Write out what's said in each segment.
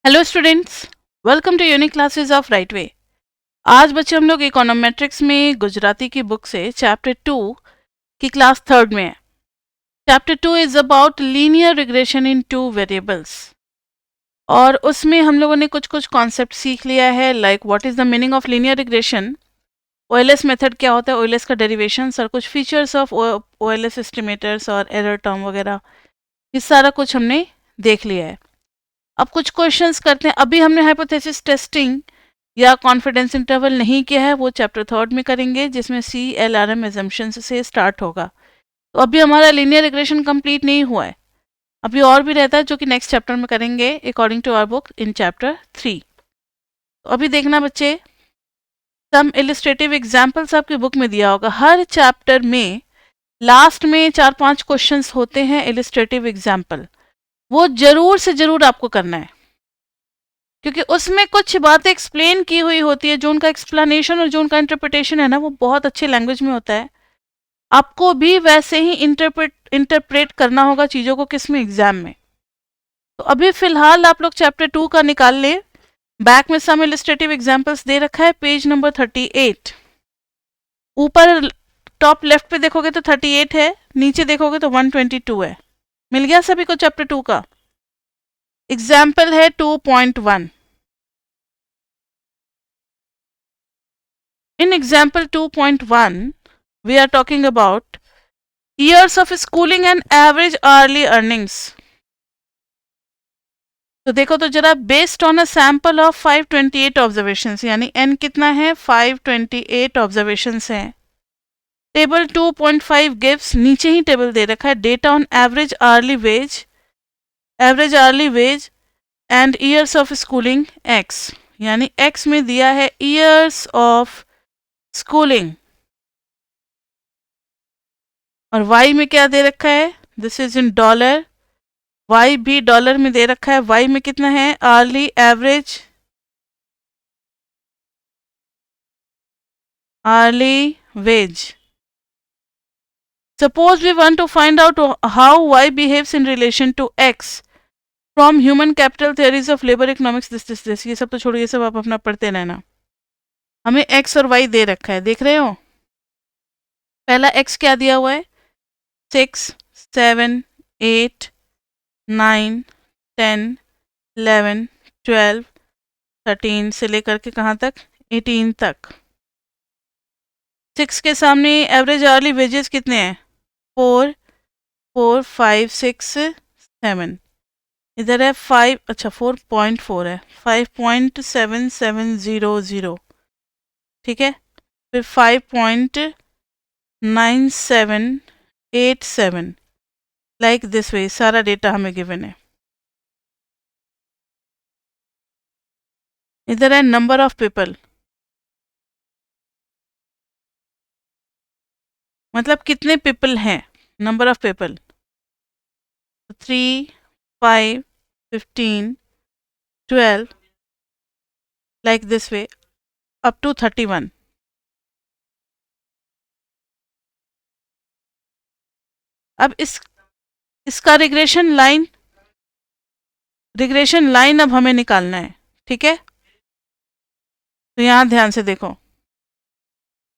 Hello students, welcome to unique classes of right way. आज बच्चे हम लोग इकोनोमेट्रिक्स में गुजराती की बुक से चैप्टर 2 की क्लास थर्ड में है। Chapter 2 is about linear regression in two variables और उसमें हम लोगों ने कुछ कुछ कॉन्सेप्ट सीख लिया है, like what is the meaning of linear regression, OLS method क्या होता है, ओएलएस का डेरिवेशंस और कुछ फीचर्स ऑफ ओएलएस एस्टिमेटर्स और एरर टर्म वगैरह, ये सारा कुछ हमने देख लिया है। अब कुछ क्वेश्चंस करते हैं। अभी हमने हाइपोथेसिस टेस्टिंग या कॉन्फिडेंस इंटरवल नहीं किया है, वो चैप्टर थर्ड में करेंगे जिसमें CLRM एजम्पशंस से स्टार्ट होगा। तो अभी हमारा लीनियर रिग्रेशन कंप्लीट नहीं हुआ है, अभी और भी रहता है जो कि नेक्स्ट चैप्टर में करेंगे according to our book in chapter 3। तो अभी देखना बच्चे, सम इलिस्ट्रेटिव एग्जाम्पल्स आपकी बुक में दिया होगा। हर चैप्टर में लास्ट में 4-5 क्वेश्चंस होते हैं इलिस्ट्रेटिव एग्जाम्पल, वो जरूर से जरूर आपको करना है क्योंकि उसमें कुछ बातें एक्सप्लेन की हुई होती है, जो उनका एक्सप्लेनेशन और जो उनका इंटरप्रिटेशन है ना, वो बहुत अच्छे लैंग्वेज में होता है। आपको भी वैसे ही इंटरप्रेट करना होगा चीज़ों को, किस में, एग्जाम में। तो अभी फिलहाल आप लोग चैप्टर 2 का निकाल लें। बैक में सम इलस्ट्रेटिव एग्जांपल्स दे रखा है, पेज नंबर 38। ऊपर टॉप लेफ्ट पे देखोगे तो 38 है, नीचे देखोगे तो 122 है। मिल गया सभी को चैप्टर 2 का। एग्जाम्पल है 2.1। In example 2.1, we are talking about years of schooling and average hourly earnings. तो देखो तो जरा, based on a sample of 528 observations, यानी n कितना है, 528 ऑब्जर्वेशंस हैं। टेबल 2.5 गिव्स, नीचे ही टेबल दे रखा है, data on average hourly wage and years of schooling x, यानी x में दिया है ईयर्स ऑफ स्कूलिंग और y में क्या दे रखा है, this is in dollar. y भी डॉलर में दे रखा है। y में कितना है, hourly wage. Suppose we want to find out how y behaves in relation to x from human capital theories of labour economics this, ये सब तो छोड़िए, सब आप अपना पढ़ते रहना। हमें x और y दे रखा है, देख रहे हो। पहला x क्या दिया हुआ है, 6, 7, 8, 9, 10, 11, 12, 13 से लेकर के कहाँ तक, 18 तक। 6 के सामने एवरेज आवर्ली वेजेस कितने हैं, 4, 4, 5, 6, 7। इधर है 5, अच्छा 4.4 है, 5.7700, ठीक है। फिर 5.9787, लाइक दिस वे सारा डेटा हमें गिवन है। इधर है नंबर ऑफ पीपल, मतलब कितने पीपल हैं, number of people 3, 5, 15, 12, like this way up to 31। अब इसका रिग्रेशन लाइन अब हमें निकालना है, ठीक है। तो यहाँ ध्यान से देखो,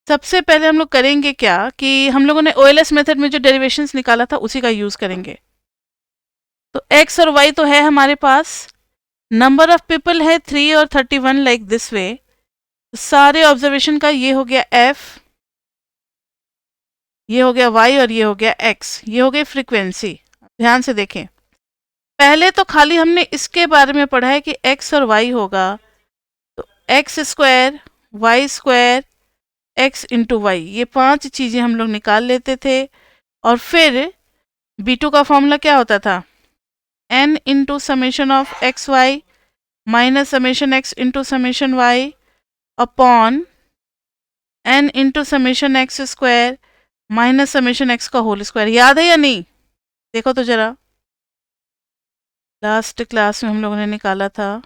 सबसे पहले हम लोग करेंगे क्या कि हम लोगों ने ओएलएस मेथड में जो डेरिवेशंस निकाला था उसी का यूज करेंगे। तो x और y तो है हमारे पास, नंबर ऑफ पीपल है 3 और 31, लाइक दिस वे। सारे ऑब्जर्वेशन का ये हो गया f, ये हो गया y और ये हो गया x, ये हो गई फ्रीक्वेंसी। ध्यान से देखें, पहले तो खाली हमने इसके बारे में पढ़ा है कि x और y होगा, तो x square Y square x into Y, ये 5 चीज़ें हम लोग निकाल लेते थे। और फिर B2 का फॉर्मूला क्या होता था, n into summation of X Y minus summation x into summation y upon n into summation X square minus summation x का होल स्क्वायर। याद है या नहीं, देखो तो जरा, लास्ट क्लास में हम लोगों ने निकाला था।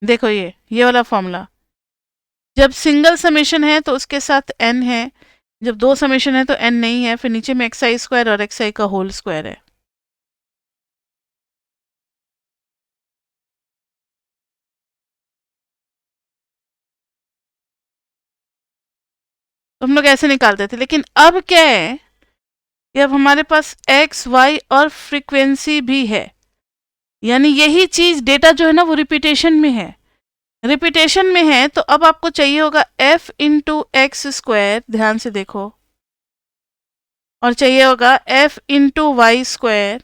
देखो ये वाला फॉर्मूला, जब सिंगल समेशन है तो उसके साथ n है, जब दो समेशन है तो n नहीं है, फिर नीचे में एक्स आई स्क्वायर और एक्स आई का होल स्क्वायर है। तो हम लोग ऐसे निकालते थे, लेकिन अब क्या है कि अब हमारे पास एक्स वाई और फ्रीक्वेंसी भी है, यानी यही चीज डेटा जो है ना वो रिपीटेशन में है। रिपीटेशन में है तो अब आपको चाहिए होगा f इंटू एक्स स्क्वायर, ध्यान से देखो, और चाहिए होगा f इंटू वाई स्क्वायर,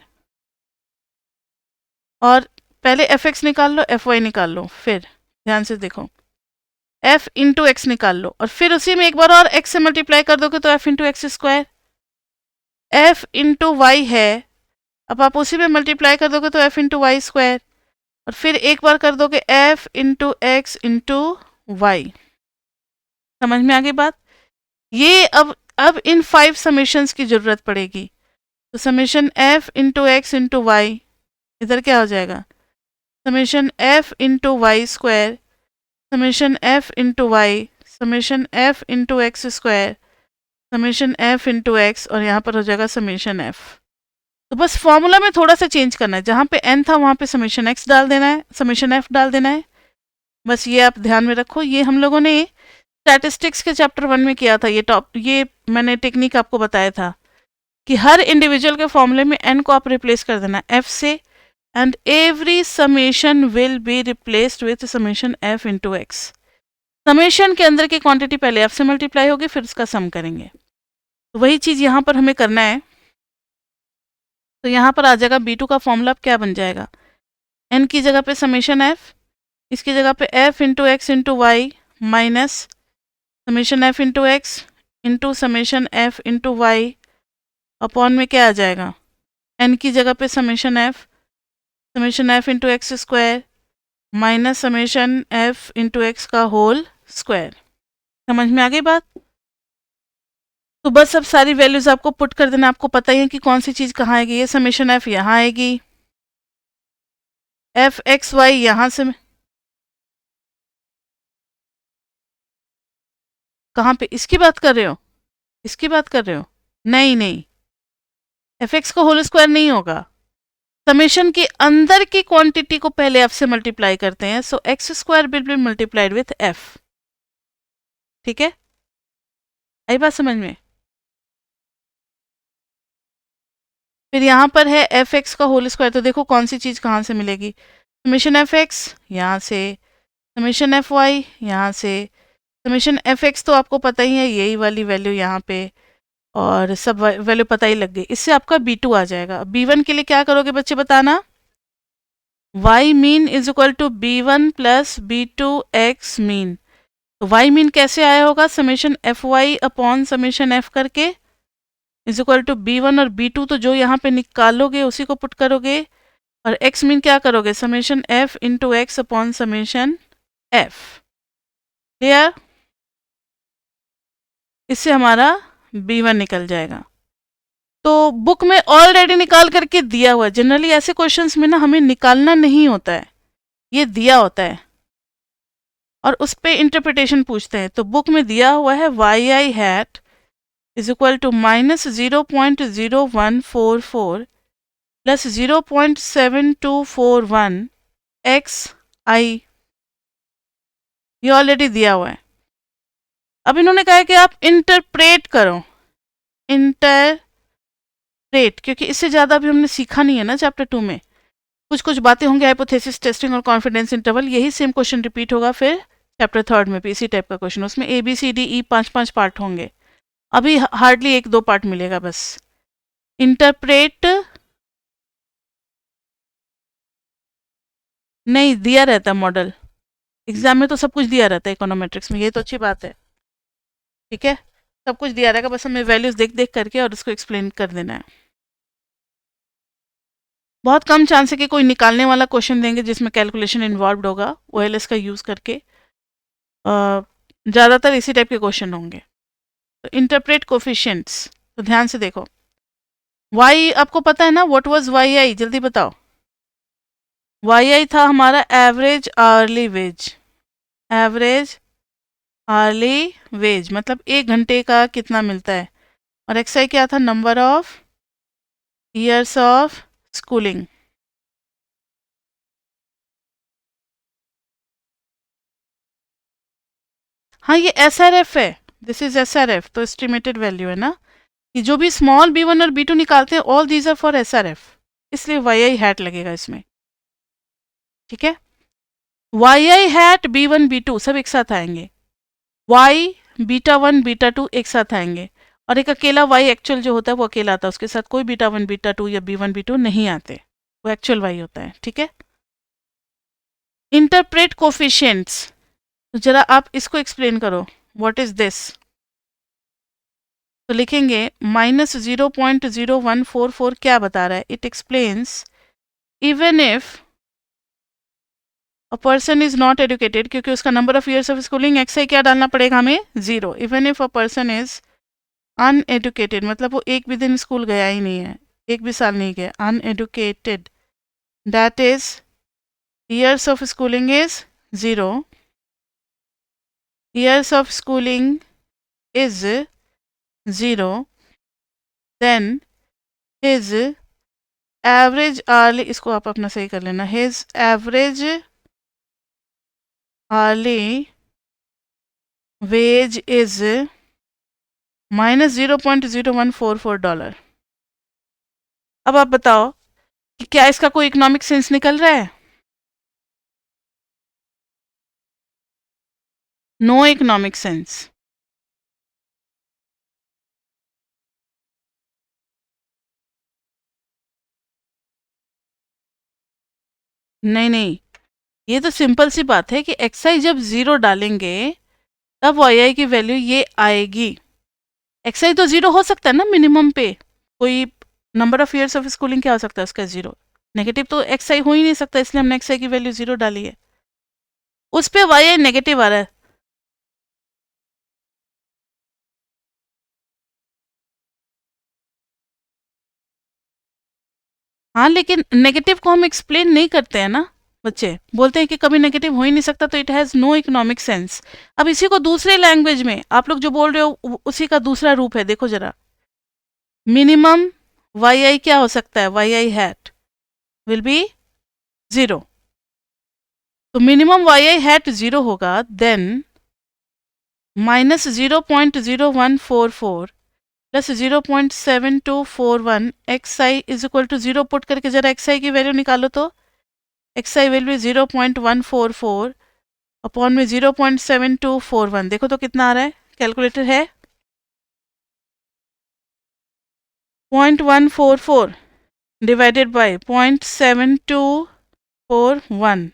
और पहले एफ एक्स निकाल लो, एफ वाई निकाल लो, फिर ध्यान से देखो f इंटू एक्स निकाल लो, और फिर उसी में एक बार और x से मल्टीप्लाई कर दोगे तो f into X square, f into Y है, अब आप उसी में मल्टीप्लाई कर दोगे तो f इंटू वाई स्क्वायर, और फिर एक बार कर दोगे f into X into Y. समझ में आ गई बात? ये अब इन 5 समेशंस की जरूरत पड़ेगी। तो summation f into X into Y, इधर क्या हो जाएगा, summation f into Y square, summation f into Y, summation f into X square, summation f into X, और यहाँ पर हो जाएगा समेशन f। तो बस फॉर्मूला में थोड़ा सा चेंज करना है, जहाँ पे n था वहाँ पे समेशन x डाल देना है, समेशन f डाल देना है। बस ये आप ध्यान में रखो, ये हम लोगों ने स्टैटिस्टिक्स के चैप्टर 1 में किया था। ये मैंने टेक्निक आपको बताया था कि हर इंडिविजुअल के फॉर्मूले में n को आप रिप्लेस कर देना f से, and every summation will be replaced with summation f into x. Summation के अंदर की क्वांटिटी पहले f से मल्टीप्लाई होगी, फिर उसका सम करेंगे। तो वही चीज़ यहाँ पर हमें करना है। तो यहाँ पर आ जाएगा B2 का फॉर्मूला क्या बन जाएगा, n की जगह पे समेशन f, इसकी जगह पे f into X into Y minus summation f into X into summation f into Y, upon में क्या आ जाएगा, n की जगह पे summation f into X square minus summation f into X का होल स्क्वायर। समझ में आ गई बात? तो बस अब सारी वैल्यूज आपको पुट कर देना, आपको पता ही है कि कौन सी चीज़ कहाँ आएगी। ये समेशन f यहाँ आएगी, f एक्स वाई यहाँ से, कहाँ पे, इसकी बात कर रहे हो, इसकी बात कर रहे हो? नहीं नहीं, एफ एक्स का होल स्क्वायर नहीं होगा, समेशन के अंदर की क्वांटिटी को पहले एफ से मल्टीप्लाई करते हैं, so x square will be multiplied with f. ठीक है, आई बात समझ में? फिर यहाँ पर है एफ एक्स का होल स्क्वायर, तो देखो कौन सी चीज़ कहाँ से मिलेगी, समेशन एफ एक्स यहाँ से, समेशन एफ वाई यहाँ से, समेशन एफ एक्स तो आपको पता ही है, यही वाली वैल्यू यहाँ पे, और सब वैल्यू पता ही लग गई। इससे आपका B2 आ जाएगा। B1 के लिए क्या करोगे बच्चे बताना, y mean is equal to B1 plus B2 x mean. तो y मीन कैसे आया होगा, summation F Y upon summation F करके इज इक्वल टू B1 और B2, तो जो यहाँ पे निकालोगे उसी को पुट करोगे, और x मीन क्या करोगे, summation f into x upon summation f। Clear? इससे हमारा B1 निकल जाएगा। तो बुक में ऑलरेडी निकाल करके दिया हुआ है। जनरली ऐसे क्वेश्चंस में ना हमें निकालना नहीं होता है, ये दिया होता है और उस पर इंटरप्रिटेशन पूछते हैं। तो बुक में दिया हुआ है Y I hat is equal to minus 0.0144 plus 0.7241 x i, ये ऑलरेडी दिया हुआ है। अब इन्होंने कहा है कि आप इंटरप्रेट करो, इंटरप्रेट, क्योंकि इससे ज़्यादा अभी हमने सीखा नहीं है ना चैप्टर 2 में। कुछ कुछ बातें होंगी, हाइपोथेसिस टेस्टिंग और कॉन्फिडेंस इंटरवल, यही सेम क्वेश्चन रिपीट होगा फिर चैप्टर 3 में भी इसी टाइप का क्वेश्चन। उसमें ABCDE 5-5 पार्ट होंगे, अभी हार्डली 1-2 पार्ट मिलेगा बस। इंटरप्रेट नहीं दिया रहता मॉडल, एग्जाम में तो सब कुछ दिया रहता है इकोनोमेट्रिक्स में, ये तो अच्छी बात है। ठीक है, सब कुछ दिया रहेगा, बस हमें वैल्यूज देख देख करके और उसको एक्सप्लेन कर देना है। बहुत कम चांस है कि कोई निकालने वाला क्वेश्चन देंगे जिसमें कैलकुलेशन इन्वॉल्व होगा, OLS का यूज़ करके। ज़्यादातर इसी टाइप के क्वेश्चन होंगे। तो इंटरप्रेट कोफिशिएंट्स, तो ध्यान से देखो, वाई आपको पता है ना, व्हाट वाज वाई आई, जल्दी बताओ। वाई आई था हमारा average hourly wage, average hourly wage मतलब 1 घंटे का कितना मिलता है, और एक्सआई क्या था, number of years of schooling. हाँ ये SRF है, दिस इज SRF, तो एस्टिमेटेड वैल्यू है ना, कि जो भी स्मॉल b1 और b2 निकालते हैं all these are for SRF, इसलिए YI हैट लगेगा इसमें। ठीक है, YI हैट b1 b2 सब एक साथ आएंगे, Y β1 β2 एक साथ आएंगे, और एक अकेला Y एक्चुअल जो होता है वो अकेला आता है, उसके साथ कोई β1 β2 या b1 b2 नहीं आते, वो एक्चुअल Y होता है। ठीक है, इंटरप्रेट कोफिशिएंट्स, तो जरा आप इसको एक्सप्लेन करो, व्हाट इज दिस। तो लिखेंगे -0.0144 क्या बता रहा है, it explains even if a person is not educated, क्योंकि उसका number of years of schooling x है, क्या डालना पड़ेगा हमें, 0। Even if a person is uneducated मतलब वो एक भी दिन स्कूल गया ही नहीं है, एक भी साल नहीं गया, uneducated, that is years of schooling is 0, years of schooling is 0, then his average hourly, इसको आप अपना सही कर लेना, his average hourly wage is -$0.0144। अब आप बताओ कि क्या इसका कोई इकोनॉमिक सेंस निकल रहा है, नो इकोनॉमिक सेंस। नहीं नहीं, ये तो सिंपल सी बात है कि एक्सआई जब 0 डालेंगे तब वाई की वैल्यू ये आएगी। एक्सआई तो 0 हो सकता है ना मिनिमम पे, कोई number of years of schooling क्या हो सकता है उसका 0, नेगेटिव तो एक्सआई हो ही नहीं सकता, इसलिए हमने एक्सआई की वैल्यू 0 डाली है, उस पे वाई नेगेटिव आ रहा है। हाँ लेकिन नेगेटिव को हम एक्सप्लेन नहीं करते हैं ना, बच्चे बोलते हैं कि कभी नेगेटिव हो ही नहीं सकता, तो it has no economic sense. अब इसी को दूसरे लैंग्वेज में आप लोग जो बोल रहे हो उसी का दूसरा रूप है, देखो जरा, मिनिमम वाई आई क्या हो सकता है, Y I hat will be 0, तो मिनिमम वाई आई हैट 0 होगा, then -0.0144 plus 0.7241 x I is equal to 0 put करके जरा एक्स आई की वैल्यू निकालो, तो X I will be 0.144 upon में 0.7241, देखो तो कितना आ रहा है, कैलकुलेटर है, 0.144 divided by 0.7241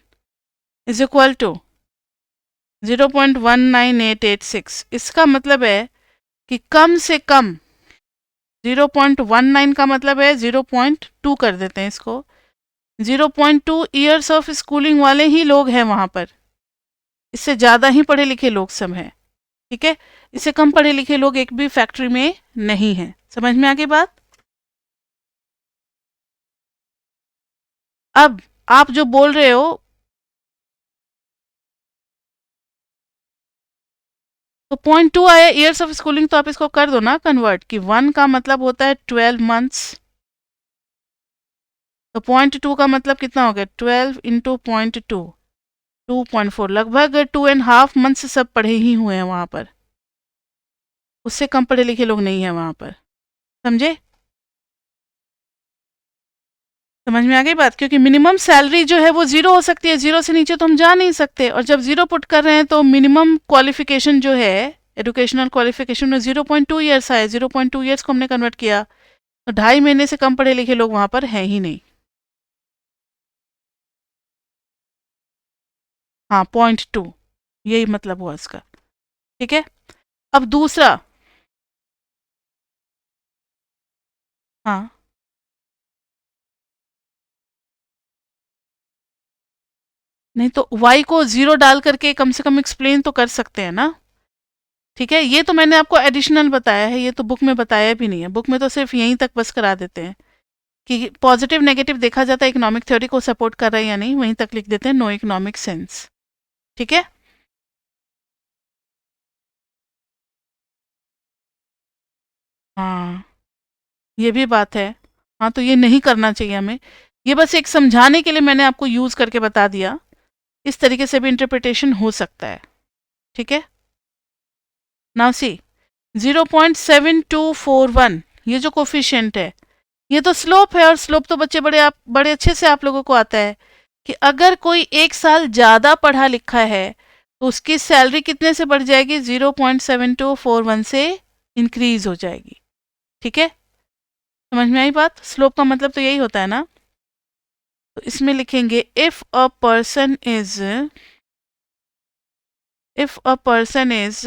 is equal to 0.19886। इसका मतलब है कि कम से कम 0.19 का मतलब है 0.2 कर देते हैं इसको, 0.2 ईयर्स ऑफ स्कूलिंग वाले ही लोग हैं वहाँ पर, इससे ज़्यादा ही पढ़े लिखे लोग सब हैं। ठीक है, इससे कम पढ़े लिखे लोग एक भी फैक्ट्री में नहीं हैं। समझ में आ गई बात। अब आप जो बोल रहे हो, तो 0.2 आया ईयर्स ऑफ स्कूलिंग, तो आप इसको कर दो ना कन्वर्ट, कि 1 का मतलब होता है 12 मंथ्स, तो 0.2 का मतलब कितना हो गया, 12 इंटू 0.2, 2.4, लगभग 2.5 मंथ्स सब पढ़े ही हुए हैं वहाँ पर, उससे कम पढ़े लिखे लोग नहीं हैं वहाँ पर। समझे, समझ में आ गई बात, क्योंकि मिनिमम सैलरी जो है वो 0 हो सकती है, 0 से नीचे तो हम जा नहीं सकते, और जब 0 पुट कर रहे हैं तो मिनिमम क्वालिफिकेशन जो है एजुकेशनल क्वालिफिकेशन में 0.2 ईयर्स आए, 0.2 ईयर्स को हमने कन्वर्ट किया, तो 2.5 महीने से कम पढ़े लिखे लोग वहाँ पर हैं ही नहीं। हाँ 0.2, यही मतलब हुआ इसका। ठीक है, अब दूसरा, हाँ नहीं तो y को 0 डाल करके कम से कम एक्सप्लेन तो कर सकते हैं ना। ठीक है, ये तो मैंने आपको एडिशनल बताया है, ये तो बुक में बताया भी नहीं है, बुक में तो सिर्फ यहीं तक बस करा देते हैं कि पॉजिटिव नेगेटिव देखा जाता है इकोनॉमिक थ्योरी को सपोर्ट कर रहा है या नहीं, वहीं तक लिख देते हैं नो इकोनॉमिक सेंस। ठीक है, हाँ, ये भी बात है। हाँ, तो ये नहीं करना चाहिए हमें। ये बस एक समझाने के लिए मैंने आपको यूज़ करके बता दिया। इस तरीके से भी इंटरप्रिटेशन हो सकता है। ठीक है, नाउ सी 0.7241 ये जो कोफिशिएंट है, ये तो स्लोप है, और स्लोप तो बच्चे बड़े अच्छे से आप लोगों को आता है कि अगर कोई एक साल ज़्यादा पढ़ा लिखा है तो उसकी सैलरी कितने से बढ़ जाएगी, 0.7241 से इंक्रीज हो जाएगी। ठीक है, समझ में आई बात? स्लोप का मतलब तो यही होता है ना। तो इसमें लिखेंगे if a person is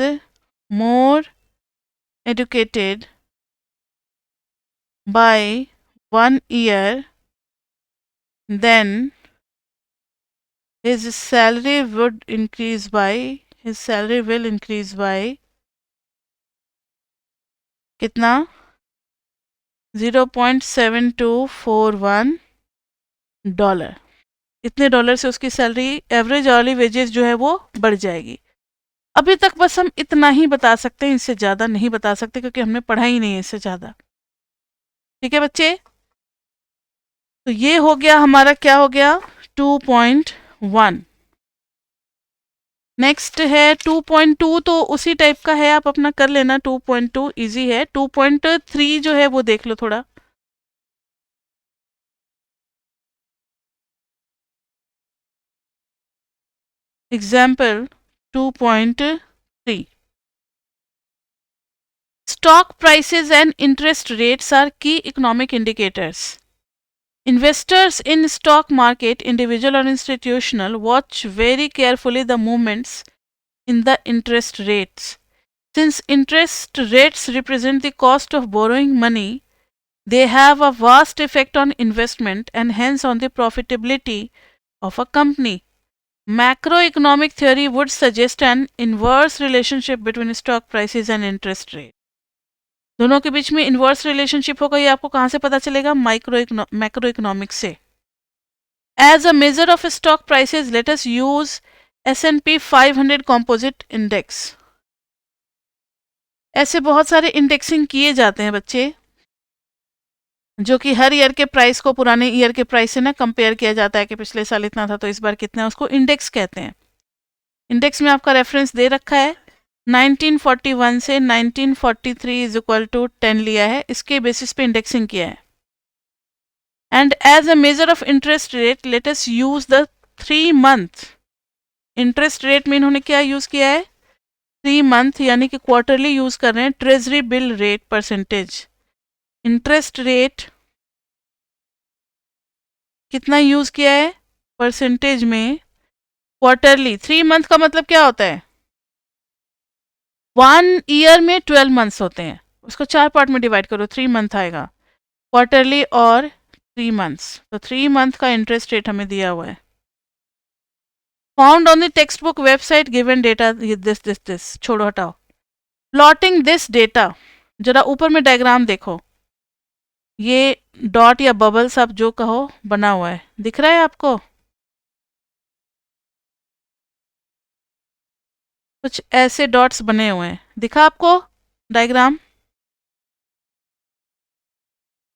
more educated by 1 year, then his salary will increase by कितना, 0.7241 डॉलर। इतने डॉलर से उसकी सैलरी, एवरेज अर्ली वेजेस जो है वो बढ़ जाएगी। अभी तक बस हम इतना ही बता सकते हैं, इससे ज़्यादा नहीं बता सकते क्योंकि हमने पढ़ा ही नहीं है इससे ज़्यादा। ठीक है बच्चे, तो ये हो गया हमारा, क्या हो गया, 2.1। नेक्स्ट है 2.2, तो उसी टाइप का है, आप अपना कर लेना। 2.2 इजी है। 2.3 जो है वो देख लो थोड़ा। Example 2.3, stock prices and interest rates are key economic indicators. Investors in stock market, individual or institutional, watch very carefully the movements in the interest rates. Since interest rates represent the cost of borrowing money, they have a vast effect on investment and hence on the profitability of a company. Macroeconomic theory would suggest an inverse relationship between stock prices and interest rate. दोनों के बीच में inverse relationship होगा। ये आपको कहाँ से पता चलेगा? मैक्रो इकोनॉमिक्स से। As a measure of stock prices, let us use S&P 500 composite index. ऐसे बहुत सारे इंडेक्सिंग किए जाते हैं बच्चे, जो कि हर ईयर के प्राइस को पुराने ईयर के प्राइस से ना कंपेयर किया जाता है कि पिछले साल इतना था तो इस बार कितना है, उसको इंडेक्स कहते हैं। इंडेक्स में आपका रेफरेंस दे रखा है, 1941 से 1943 इज इक्वल टू 10 लिया है, इसके बेसिस पे इंडेक्सिंग किया है। And as a measure of interest rate, let us use the 3 month interest rate में। इन्होंने क्या यूज किया है? 3 मंथ, यानी कि क्वार्टरली यूज कर रहे हैं। Treasury bill rate percentage, interest rate कितना यूज किया है परसेंटेज में? क्वार्टरली। 3 मंथ का मतलब क्या होता है? 1 ईयर में 12 मंथ्स होते हैं, उसको 4 पार्ट में डिवाइड करो, 3 मंथ आएगा। क्वार्टरली और 3 मंथ्स, तो 3 मंथ का इंटरेस्ट रेट हमें दिया हुआ है। Found on the text book website given data, this छोड़ो हटाओ। प्लॉटिंग दिस डेटा, जरा ऊपर में डायग्राम देखो, ये डॉट या बबल्स आप जो कहो बना हुआ है, दिख रहा है आपको? कुछ ऐसे डॉट्स बने हुए हैं, दिखा आपको डायग्राम?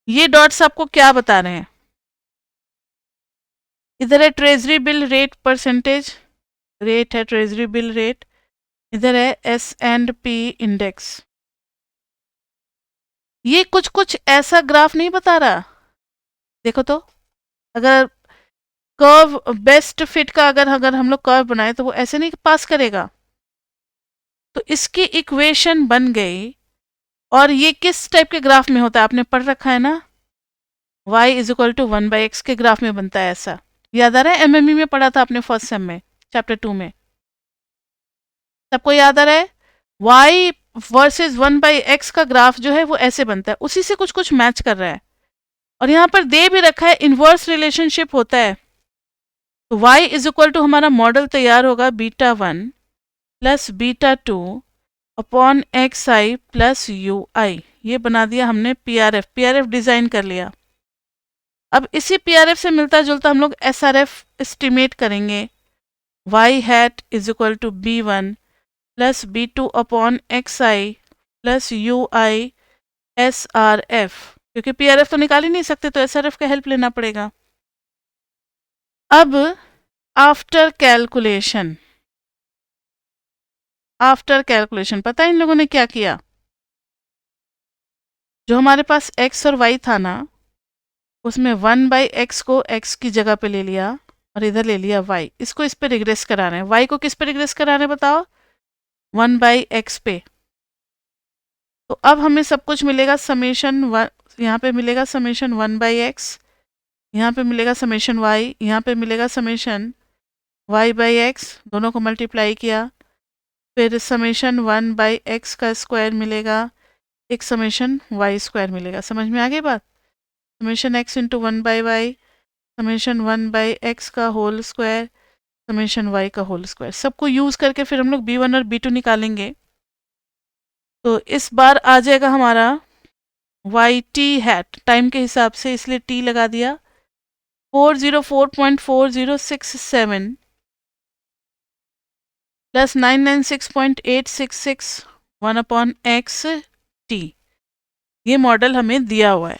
ये डॉट्स आपको क्या बता रहे हैं? इधर है treasury bill rate percentage, rate है ट्रेजरी बिल रेट। इधर है S&P इंडेक्स। ये कुछ कुछ ऐसा ग्राफ नहीं बता रहा, देखो तो। अगर कर्व बेस्ट फिट का अगर अगर हम लोग कर्व बनाए तो वो ऐसे नहीं पास करेगा। तो इसकी इक्वेशन बन गई। और ये किस टाइप के ग्राफ में होता है? आपने पढ़ रखा है ना, y is equal to 1/x के ग्राफ में बनता है ऐसा। याद आ रहा है? MME में पढ़ा था आपने फर्स्ट सेम में, चैप्टर 2 में। सबको याद आ रहा है? y वर्सेस 1/x का ग्राफ जो है वो ऐसे बनता है, उसी से कुछ कुछ मैच कर रहा है। और यहाँ पर दे भी रखा है इन्वर्स रिलेशनशिप होता है। तो y इज इक्वल टू, हमारा मॉडल तैयार होगा β1 plus β2 upon xi plus ui। ये बना दिया हमने PRF डिजाइन कर लिया। अब इसी PRF से मिलता जुलता हम लोग SRF एस्टिमेट करेंगे। y hat is equal to b1 plus b2 upon xi plus ui SRF, क्योंकि PRF तो निकाल ही नहीं सकते तो SRF का हेल्प लेना पड़ेगा। अब आफ्टर कैलकुलेशन पता है इन लोगों ने क्या किया? जो हमारे पास x और y था ना, उसमें 1/x को x की जगह पे ले लिया और इधर ले लिया y। इसको इस पे रिग्रेस करा रहे हैं। y को किस पे रिग्रेस करा रहे हैं बताओ? 1/x पे। तो अब हमें सब कुछ मिलेगा समेशन वन, यहाँ पे मिलेगा समेशन 1/x, यहाँ पे मिलेगा समेशन y, यहाँ पे मिलेगा समेशन y/x, दोनों को मल्टीप्लाई किया, फिर समेशन 1/x का स्क्वायर मिलेगा, एक समेशन y स्क्वायर मिलेगा। समझ में आ गई बात? Summation x into 1/y, summation 1/x का होल स्क्वायर, समेशन y का होल स्क्वायर, सबको यूज करके फिर हम लोग b1 और b2 निकालेंगे। तो इस बार आ जाएगा हमारा YT हैट टाइम के हिसाब से, इसलिए t लगा दिया 404.4067 प्लस 996.866 1/x t। ये मॉडल हमें दिया हुआ है।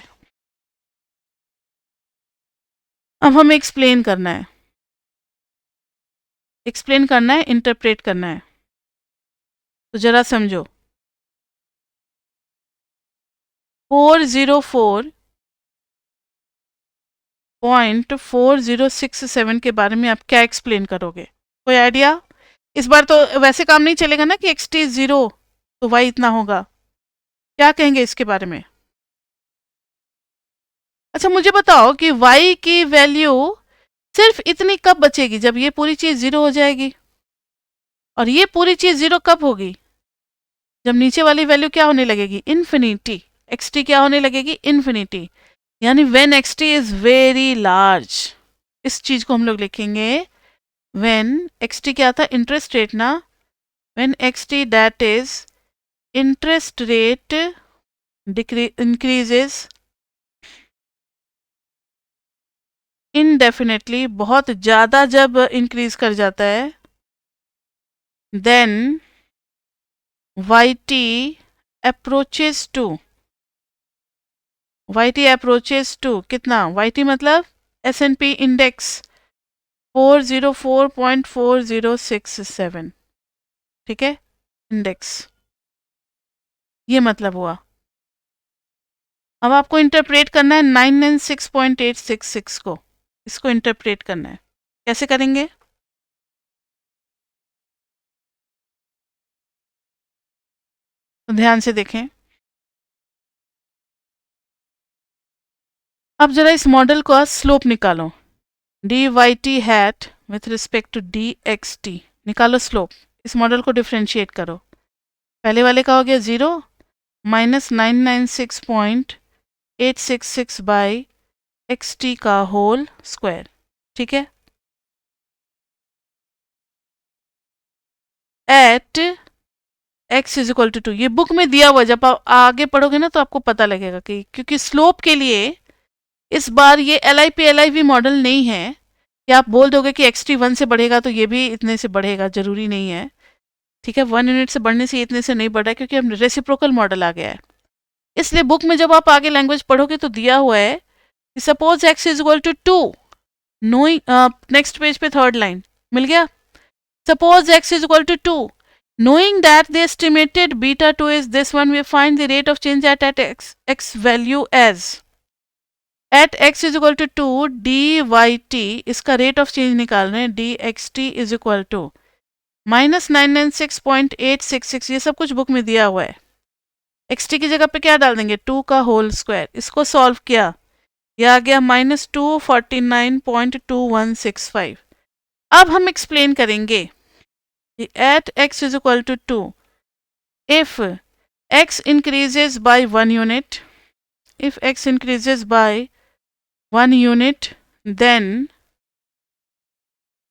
अब हमें एक्सप्लेन करना है, इंटरप्रेट करना है। तो जरा समझो, 404.4067 के बारे में आप क्या एक्सप्लेन करोगे? कोई आइडिया? इस बार तो वैसे काम नहीं चलेगा ना कि x t 0 तो y इतना होगा। क्या कहेंगे इसके बारे में? अच्छा मुझे बताओ कि y की वैल्यू सिर्फ इतनी कब बचेगी? जब ये पूरी चीज 0 हो जाएगी। और ये पूरी चीज 0 कब होगी? जब नीचे वाली वैल्यू क्या होने लगेगी? इन्फिनिटी। एक्स टी क्या होने लगेगी? इन्फिनिटी। यानी when x T is very large. इस चीज को हम लोग लिखेंगे व्हेन एक्स टी क्या था? इंटरेस्ट रेट ना। When x T that is interest rate increases indefinitely, बहुत ज्यादा जब इंक्रीज कर जाता है, then YT approaches to, YT approaches to कितना? YT मतलब S&P इंडेक्स 404.4067, ठीक है, इंडेक्स, ये मतलब हुआ। अब आपको इंटरप्रेट करना है 996.866 को, इसको इंटरप्रेट करना है। कैसे करेंगे? तो ध्यान से देखें। अब जरा इस मॉडल का स्लोप निकालो, dy/t hat with respect to dxt, निकालो स्लोप। इस मॉडल को डिफ्रेंशिएट करो। पहले वाले का हो गया 0 माइनस 996.866 बाई xt का होल स्क्वायर, ठीक है, at x is equal to 2। ये बुक में दिया हुआ, जब आप आगे पढ़ोगे ना तो आपको पता लगेगा कि क्योंकि स्लोप के लिए इस बार ये LIP-LIV मॉडल नहीं है कि आप बोल दोगे कि xt 1 से बढ़ेगा तो ये भी इतने से बढ़ेगा, जरूरी नहीं है, ठीक है। 1 यूनिट से बढ़ने से इतने से नहीं बढ़ रहा है, क्योंकि हम रेसिप्रोकल मॉडल आ गया है। इसलिए बुक में जब आप आगे लैंग्वेज पढ़ोगे तो दिया हुआ है कि suppose x is equal to 2, knowing, next page पे थर्ड लाइन मिल गया। Suppose x is equal to 2, knowing that the estimated beta 2 is this one, we find the rate of change at x value as, at x is equal to 2 dyt, इसका rate of change निकाल रहे हैं, dxt is equal to minus 996.866, ये सब कुछ book में दिया हुआ है। xt की जगह पे क्या डाल देंगे? 2 का होल स्क्वायर। इसको सॉल्व किया, यह आ गया माइनस 249.2165। अब हम एक्सप्लेन करेंगे at x is equal to 2, if x increases by 1 unit, if x increases by 1 unit, then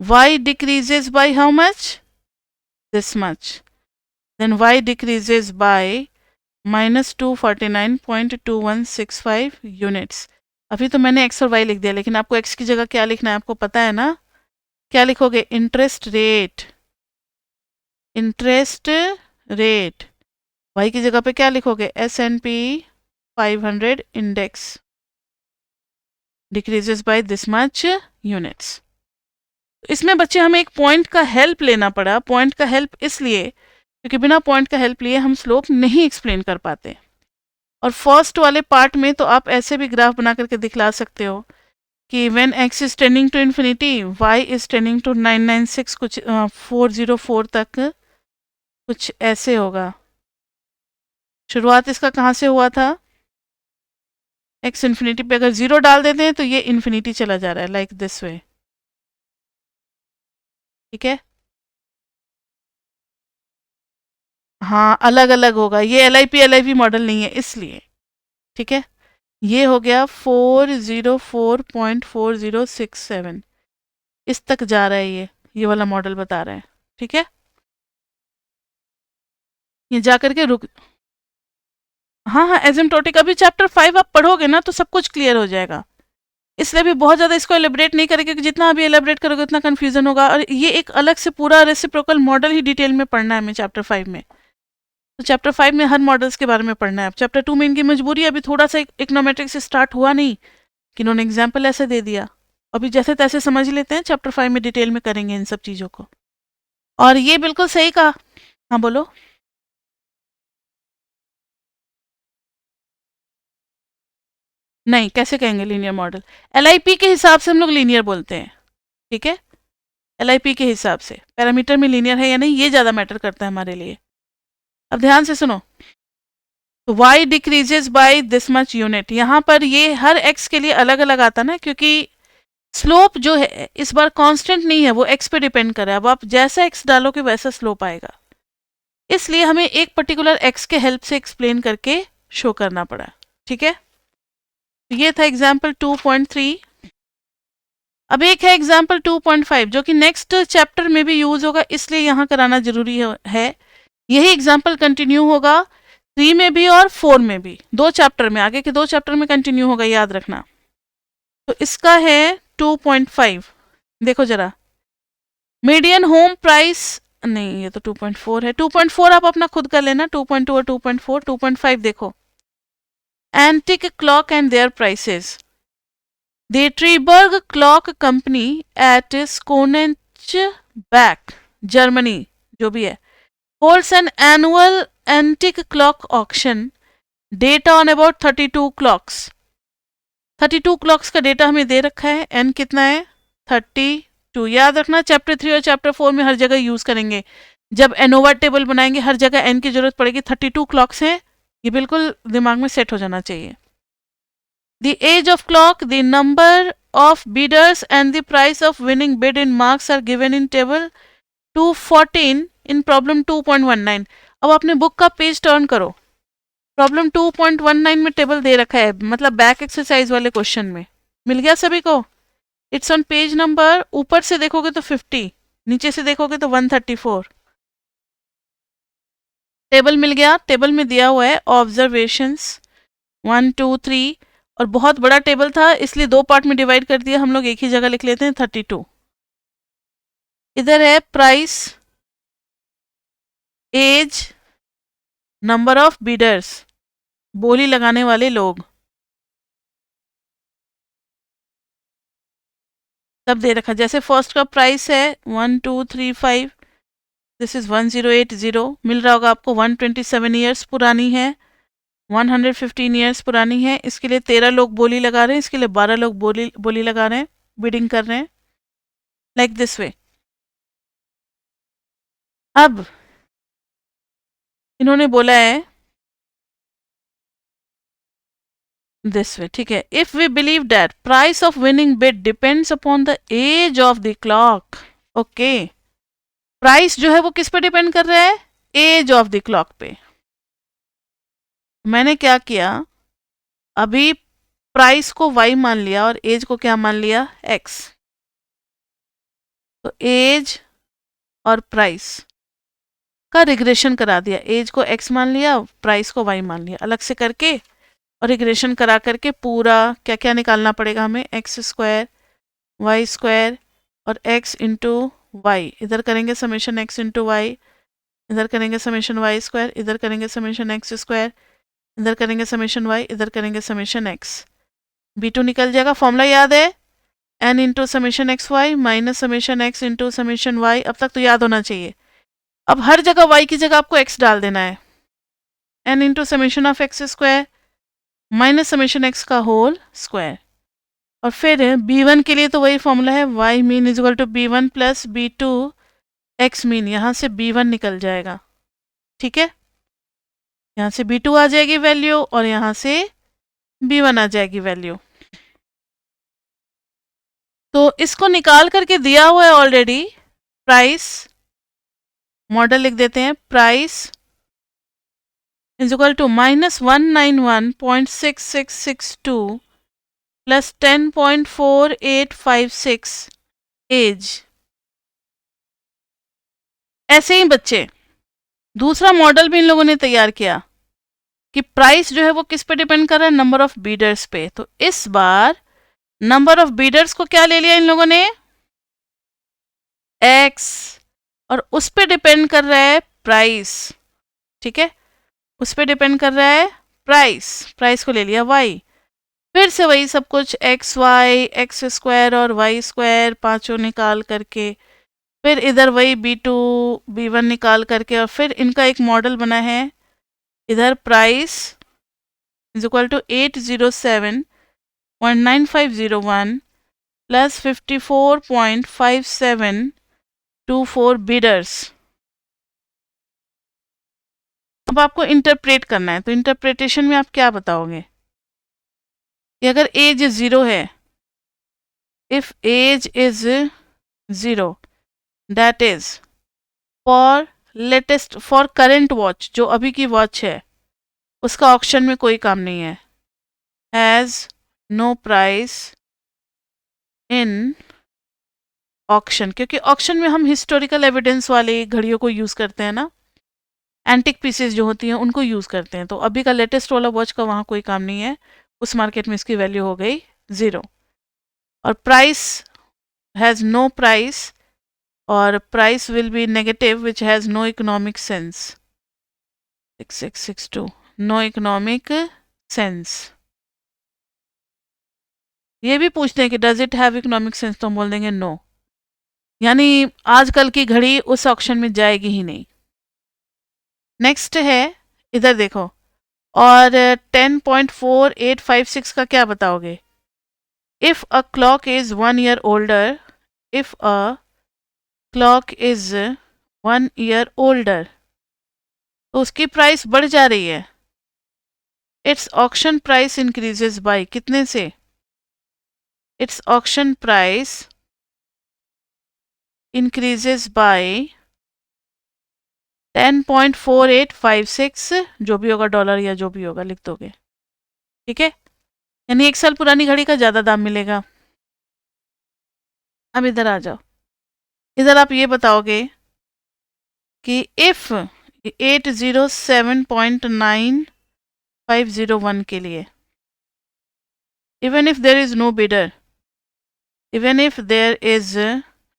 y decreases by how much? This much. Then y decreases by minus 249.2165 units. अभी तो मैंने x और y लिख दिया, लेकिन आपको x की जगह क्या लिखना है आपको पता है ना? क्या लिखोगे? Interest rate, interest rate. y की जगह पे क्या लिखोगे? S&P 500 index decreases by this much units. इसमें बच्चे हमें एक पॉइंट का हेल्प लेना पड़ा. पॉइंट का हेल्प इसलिए क्योंकि बिना पॉइंट का हेल्प लिए हम स्लोप नहीं एक्सप्लेन कर पाते. और फर्स्ट वाले पार्ट में तो आप ऐसे भी ग्राफ बना करके दिखला सकते हो कि when x is tending to infinity y is tending to 996 कुछ 404 तक कुछ ऐसे होगा. शुरुआत इसका कहाँ से हुआ था? x इन्फिनिटी पे अगर 0 डाल देते हैं तो ये इन्फिनिटी चला जा रहा है लाइक दिस वे. ठीक है, हाँ अलग अलग होगा, ये LIP मॉडल नहीं है इसलिए. ठीक है, ये हो गया 404.4067 इस तक जा रहा है, ये वाला मॉडल बता रहा है. ठीक है, ये जा करके रुक. हाँ हाँ एसिम्प्टोटिक अभी चैप्टर 5 आप पढ़ोगे ना तो सब कुछ क्लियर हो जाएगा. इसलिए भी बहुत ज़्यादा इसको एलिब्रेट नहीं करेंगे क्योंकि जितना अभी एलिब्रेट करोगे उतना कन्फ्यूजन होगा. और ये एक अलग से पूरा रेसिप्रोकल मॉडल ही डिटेल में पढ़ना है हमें चैप्टर 5 में. तो चैप्टर 5 में हर मॉडल्स के बारे में पढ़ना है. अब चैप्टर 2 में इनकी मजबूरी अभी थोड़ा सा इकोनोमेट्रिक्स से स्टार्ट हुआ नहीं कि इन्होंने एग्जाम्पल ऐसे दे दिया. अभी जैसे तैसे समझ लेते हैं, चैप्टर 5 में डिटेल में करेंगे इन सब चीज़ों को. और ये बिल्कुल सही कहा. हाँ बोलो. नहीं, कैसे कहेंगे लीनियर मॉडल? LIP के हिसाब से हम लोग लीनियर बोलते हैं. ठीक है, LIP के हिसाब से पैरामीटर में लीनियर है या नहीं ये ज़्यादा मैटर करता है हमारे लिए. अब ध्यान से सुनो. तो y decreases by this much unit, यहाँ पर ये हर x के लिए अलग अलग आता ना क्योंकि स्लोप जो है इस बार कांस्टेंट नहीं है, वो x पे डिपेंड कर रहा है. अब आप जैसा x डालोगे वैसा स्लोप आएगा, इसलिए हमें एक पर्टिकुलर x के हेल्प से एक्सप्लेन करके शो करना पड़ा. ठीक है, तो ये था एग्जाम्पल 2.3. अब एक है एग्जाम्पल 2.5 जो कि नेक्स्ट चैप्टर में भी यूज होगा, इसलिए यहाँ कराना जरूरी है. यही एग्जाम्पल कंटिन्यू होगा 3 में भी और 4 में भी, 2 चैप्टर में, आगे के 2 चैप्टर में कंटिन्यू होगा, याद रखना. तो इसका है 2.5. देखो जरा, मीडियन होम प्राइस, नहीं ये तो 2.4 है. 2.4 आप अपना खुद कर लेना, 2.2 और 2.4. 2.5 देखो, antique clock and their prices. The Triberg Clock Company at Skonnenberg, Germany, जो भी है, holds an annual antique clock auction. Data on about 32 clocks. 32 clocks का डेटा हमें दे रखा है. n कितना है? 32. याद रखना चैप्टर 3 और चैप्टर 4 में हर जगह यूज करेंगे. जब एनोवा टेबल बनाएंगे हर जगह n की जरूरत पड़ेगी. 32 क्लॉक्स हैं, ये बिल्कुल दिमाग में सेट हो जाना चाहिए. The age of clock, the number of bidders and the price of winning bid in marks are given in table 214 in problem 2.19. अब आपने बुक का पेज टर्न करो. प्रॉब्लम 2.19 में टेबल दे रखा है, मतलब बैक एक्सरसाइज वाले क्वेश्चन में. मिल गया सभी को? इट्स ऑन पेज नंबर, ऊपर से देखोगे तो 50, नीचे से देखोगे तो 134. टेबल मिल गया. टेबल में दिया हुआ है ऑब्जर्वेशंस 1 2 3 और बहुत बड़ा टेबल था इसलिए 2 पार्ट में डिवाइड कर दिया हम लोग. एक ही जगह लिख लेते हैं 32. इधर है price, age, number of bidders, बोली लगाने वाले लोग, सब दे रखा. जैसे फर्स्ट का प्राइस है 1235, दिस इज 1080. मिल रहा होगा आपको. 127 ईयर्स पुरानी है, 115 ईयर्स पुरानी है. इसके लिए 13 लोग बोली लगा रहे हैं, इसके लिए 12 लोग बोली लगा रहे हैं, बिडिंग कर रहे हैं, लाइक दिस वे. अब इन्होंने बोला है दिस वे. ठीक है, if we believe that price of winning bid depends upon the age of the clock. Okay, price जो है वो किस पे डिपेंड कर रहा है? एज ऑफ द क्लॉक पे. मैंने क्या किया, अभी प्राइस को y मान लिया और एज को क्या मान लिया? x. तो एज और प्राइस का रिग्रेशन करा दिया. एज को x मान लिया, प्राइस को y मान लिया, अलग से करके और रिग्रेशन करा करके पूरा क्या क्या निकालना पड़ेगा हमें? x स्क्वायर, y स्क्वायर और x इंटू वाई. इधर करेंगे समेशन x इंटू वाई, इधर करेंगे समेशन y स्क्वायर, इधर करेंगे समेशन x स्क्वायर. इधर करेंगे समेशन y, इधर करेंगे समेशन x, b2 निकल जाएगा। फॉर्मूला याद है, n into summation X Y minus summation X into summation Y. अब तक तो याद होना चाहिए। अब हर जगह y की जगह आपको x डाल देना है, n into summation of x square minus summation x का होल स्क्वायर। और फिर b1 के लिए तो वही फॉर्मूला है, y mean is equal to b1 plus b2 x mean, यहाँ से b1 निकल जाएगा। ठीक है, यहाँ से b2 आ जाएगी वैल्यू और यहाँ से b1 आ जाएगी वैल्यू। तो इसको निकाल करके दिया हुआ है ऑलरेडी। प्राइस मॉडल लिख देते हैं, price is equal to -191.6662 plus 10.4856 age. ऐसे ही बच्चे दूसरा मॉडल भी इन लोगों ने तैयार किया कि प्राइस जो है वो किस पे डिपेंड कर रहा है, नंबर ऑफ बीडर्स पे। तो इस बार नंबर ऑफ बीडर्स को क्या ले लिया इन लोगों ने, एक्स, और उस पे डिपेंड कर रहा है प्राइस। ठीक है, उस पे डिपेंड कर रहा है प्राइस, प्राइस को ले लिया वाई। फिर से वही सब कुछ, एक्स वाई एक्स स्क्वायर और वाई स्क्वायर पांचों निकाल करके, फिर इधर वही b2 b1 निकाल करके, और फिर इनका एक मॉडल बना है इधर, price is equal to 807.9501 plus 54.5724 bidders. अब आपको इंटरप्रेट करना है, तो इंटरप्रेटेशन में आप क्या बताओगे कि अगर एज 0 है, if age is 0 that is for latest, for current watch, जो अभी की वॉच है उसका ऑक्शन में कोई काम नहीं है, has no price in auction, क्योंकि ऑक्शन में हम हिस्टोरिकल एविडेंस वाली घड़ियों को यूज करते हैं ना, एंटिक पीसेस जो होती हैं उनको यूज करते हैं। तो अभी का लेटेस्ट वाला वॉच का वहां कोई काम नहीं है, उस मार्केट में इसकी वैल्यू हो गई 0। और प्राइस हैज नो प्राइस, और price will be negative which has no economic sense, 6662, no economic sense. ये भी पूछते हैं कि does it have economic sense, तो हम बोल देंगे नो, यानी आजकल की घड़ी उस ऑक्शन में जाएगी ही नहीं। नेक्स्ट है, इधर देखो, और 10.4856 का क्या बताओगे, if a clock is 1 year older, if a clock is 1 year older, तो उसकी प्राइस बढ़ जा रही है, it's auction price increases by कितने से, it's auction price increases by 10.4856, जो भी होगा डॉलर या जो भी होगा लिख दोगे। ठीक है, यानी 1 साल पुरानी घड़ी का ज्यादा दाम मिलेगा। अब इधर आ जाओ, इधर आप ये बताओगे कि इफ 807.9501 के लिए, even if there is no bidder, even if there is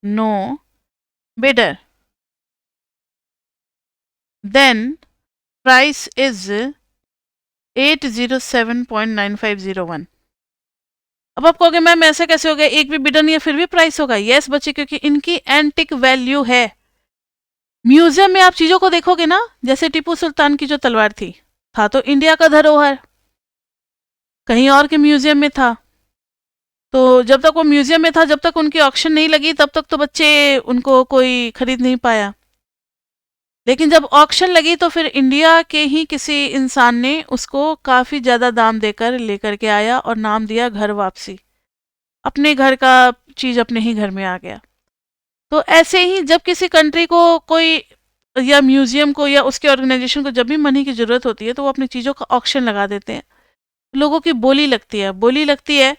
no bidder, then price is 807.9501। अब आप कहोगे मैम ऐसा कैसे हो गया, एक भी बिडर नहीं है फिर भी प्राइस होगा। यस बच्चे, क्योंकि इनकी एंटिक वैल्यू है। म्यूजियम में आप चीजों को देखोगे ना, जैसे टीपू सुल्तान की जो तलवार थी, था तो इंडिया का धरोहर, कहीं और के म्यूजियम में था, तो जब तक वो म्यूजियम में था, जब तक उनकी ऑक्शन नहीं लगी, तब तक तो बच्चे उनको कोई खरीद नहीं पाया। लेकिन जब ऑक्शन लगी तो फिर इंडिया के ही किसी इंसान ने उसको काफ़ी ज़्यादा दाम देकर लेकर के आया और नाम दिया घर वापसी, अपने घर का चीज़ अपने ही घर में आ गया। तो ऐसे ही जब किसी कंट्री को कोई, या म्यूजियम को या उसके ऑर्गेनाइजेशन को जब भी मनी की ज़रूरत होती है तो वो अपनी चीज़ों का ऑक्शन लगा देते हैं, लोगों की बोली लगती है, बोली लगती है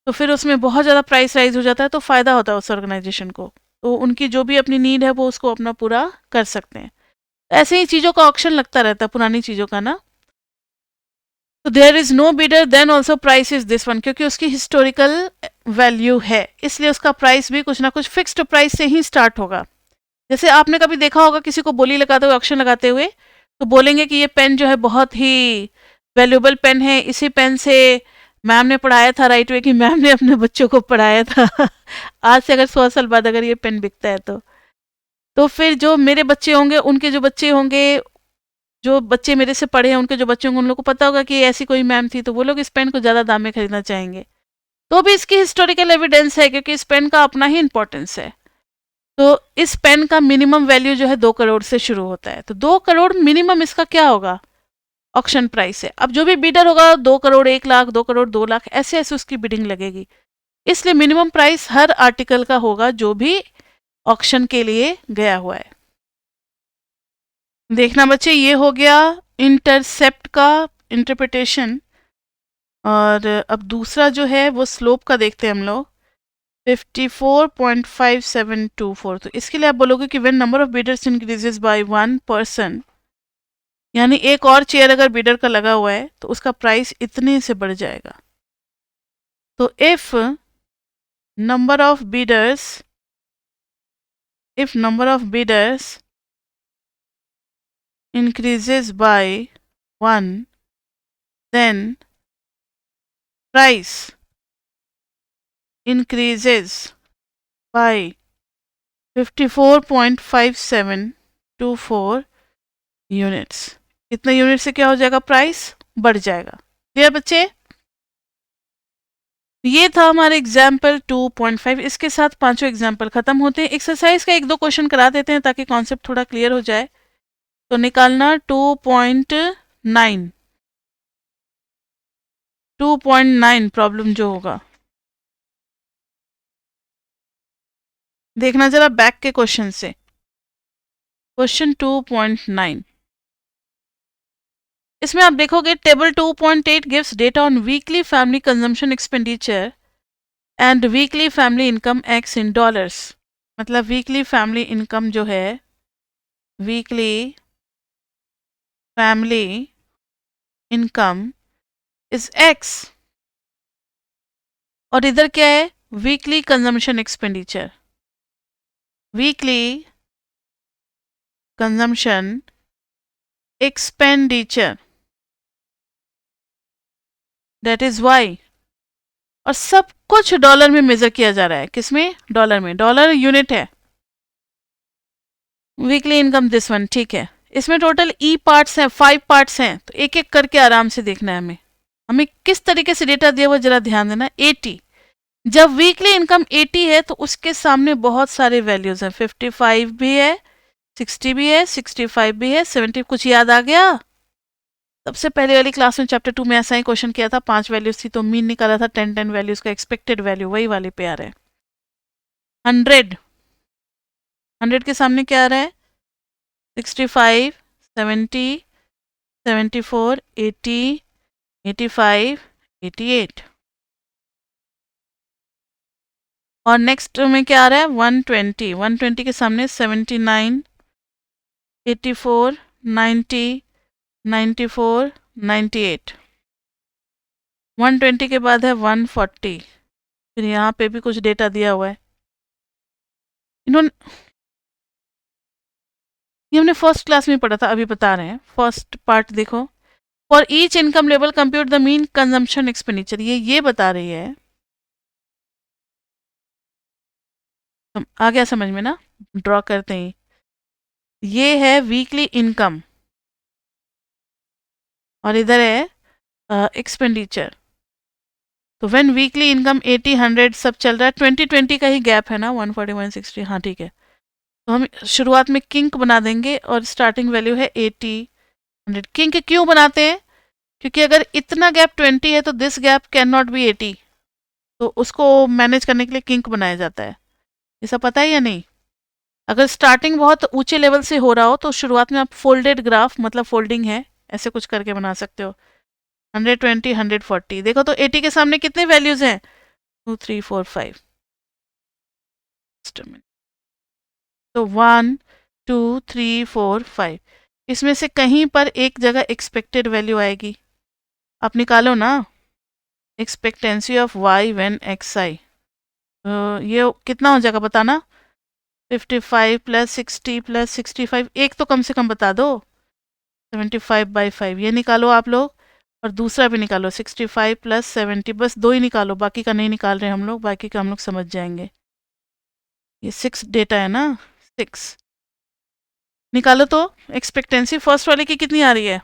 तो फिर उसमें बहुत ज़्यादा प्राइस राइज हो जाता है, तो फ़ायदा होता है उस ऑर्गेनाइजेशन को, तो उनकी जो भी अपनी नीड है वो उसको अपना पूरा कर सकते हैं। ऐसे ही चीजों का ऑक्शन लगता रहता है, पुरानी चीजों का ना। तो there is no bidder then also price is this one, क्योंकि उसकी हिस्टोरिकल वैल्यू है, इसलिए उसका प्राइस भी कुछ ना कुछ फिक्स्ड प्राइस से ही स्टार्ट होगा। जैसे आपने कभी देखा होगा किसी को बोली लगाते हुए, ऑक्शन लगाते हुए, तो बोलेंगे कि ये पेन जो है बहुत ही वैल्यूएबल पेन है, इसी पेन से मैम ने पढ़ाया था राइट वे, कि मैम ने अपने बच्चों को पढ़ाया था आज से अगर 100 साल बाद अगर ये पेन बिकता है तो फिर जो मेरे बच्चे होंगे, उनके जो बच्चे होंगे, जो बच्चे मेरे से पढ़े हैं उनके जो बच्चे होंगे, उन लोग को पता होगा कि ऐसी कोई मैम थी, तो वो लोग इस पेन को ज़्यादा दाम में खरीदना चाहेंगे। तो भी इसकी हिस्टोरिकल एविडेंस है, क्योंकि इस पेन का अपना ही इंपॉर्टेंस है। तो इस पेन का मिनिमम वैल्यू जो है 2 करोड़ से शुरू होता है, तो 2 करोड़ मिनिमम इसका क्या होगा, ऑक्शन प्राइस है। अब जो भी बीडर होगा 2 करोड़, 1 लाख, 2 करोड़, 2 लाख, ऐसे ऐसे उसकी बिडिंग लगेगी। इसलिए मिनिमम प्राइस हर आर्टिकल का होगा जो भी ऑक्शन के लिए गया हुआ है। देखना बच्चे, ये हो गया इंटरसेप्ट का इंटरप्रिटेशन। और अब दूसरा जो है वो स्लोप का देखते हैं हम लोग, 54.5724। तो इसके लिए आप बोलोगे कि when number of bidders increases by 1%, यानी एक और चेयर अगर बिडर का लगा हुआ है तो उसका प्राइस इतने से बढ़ जाएगा। तो if number of bidders increases by 1, then price increases by 54.5724 units. कितने यूनिट से क्या हो जाएगा, प्राइस बढ़ जाएगा। क्लियर बच्चे? ये था हमारा एग्जाम्पल 2.5। इसके साथ पांचों एग्जाम्पल खत्म होते हैं। एक्सरसाइज का 1-2 क्वेश्चन करा देते हैं ताकि कॉन्सेप्ट थोड़ा क्लियर हो जाए। तो निकालना 2.9 प्रॉब्लम जो होगा, देखना जरा बैक के क्वेश्चन से। क्वेश्चन 2.9, इसमें आप देखोगे table 2.8 gives data on weekly family consumption expenditure and weekly family income X in dollars. मतलब वीकली फैमिली इनकम जो है, weekly family income is X, और इधर क्या है, weekly consumption expenditure, weekly consumption expenditure that is Y. और सब कुछ डॉलर में मेजर किया जा रहा है। किसमें? डॉलर में। डॉलर यूनिट है। वीकली इनकम दिस वन, ठीक है। इसमें टोटल ई पार्ट्स हैं, 5 पार्ट्स हैं, तो एक एक करके आराम से देखना है हमें। हमें किस तरीके से डेटा दिया हुआ जरा ध्यान देना। 80, जब वीकली इनकम 80 है तो उसके सामने बहुत सारे वैल्यूज हैं। 55 भी है, 60 भी है, 65 भी है, 70। कुछ याद आ गया? सबसे पहले वाली क्लास में चैप्टर 2 में ऐसा ही क्वेश्चन किया था। 5 वैल्यूज थी तो मीन निकाला था 10 वैल्यूज का एक्सपेक्टेड वैल्यू, वही वाले पे आ रहे हैं। 100 के सामने क्या आ रहा है? 65, 70, 74, 80, 85, 88। और नेक्स्ट में क्या आ रहा है? 120। 120 के सामने 79, 84, 90, 94, 98। 120 के बाद है 140। फिर यहाँ पे भी कुछ डेटा दिया हुआ है। इन्होंने, ये हमने फर्स्ट क्लास में पढ़ा था, अभी बता रहे हैं। फर्स्ट पार्ट देखो, for each income level compute the mean consumption expenditure. ये बता रही है। आ गया समझ में ना? ड्रॉ करते हैं। ये है वीकली इनकम और इधर है एक्सपेंडिचर। तो व्हेन वीकली इनकम 80, 100 सब चल रहा है, 20-20 का ही गैप है ना, 140, 160। हाँ ठीक है। तो हम शुरुआत में किंक बना देंगे और स्टार्टिंग वैल्यू है 80, 100। किंक क्यों बनाते हैं? क्योंकि अगर इतना गैप 20 है तो this gap can not B 80, तो उसको मैनेज करने के लिए किंक बनाया जाता है। ये सब पता है या नहीं? अगर स्टार्टिंग बहुत ऊंचे लेवल से हो रहा हो तो शुरुआत में आप फोल्डेड ग्राफ, मतलब फोल्डिंग है, ऐसे कुछ करके बना सकते हो। 120, 140। देखो तो 80 के सामने कितने वैल्यूज हैं? 2, 3, 4, 5। तो 1, 2, 3, 4, 5। इसमें से कहीं पर एक जगह एक्सपेक्टेड वैल्यू आएगी। आप निकालो ना, expectancy of y when xi। ये कितना हो जाएगा बताना? 55 + 60 + 65, एक तो कम से कम बता दो। 75/5 ये निकालो आप लोग। और दूसरा भी निकालो 65 प्लस 70, बस दो ही निकालो, बाकी का नहीं निकाल रहे हम लोग, बाकी का हम लोग समझ जाएंगे। ये 6 डेटा है ना, 6 निकालो तो। एक्सपेक्टेंसी फर्स्ट वाले की कितनी आ रही है?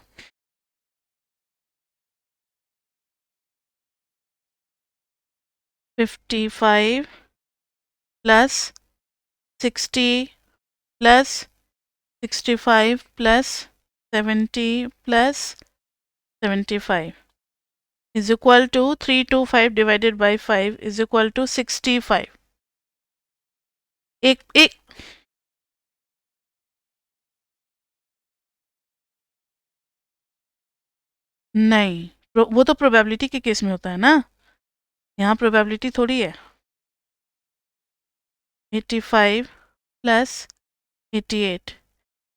55 plus 60 plus 65 plus 70 plus 75 is equal to 325 divided by 5 is equal to 65। एक एक नहीं, वो तो प्रोबेबिलिटी के केस में होता है ना, यहाँ प्रोबेबिलिटी थोड़ी है। 85 प्लस 88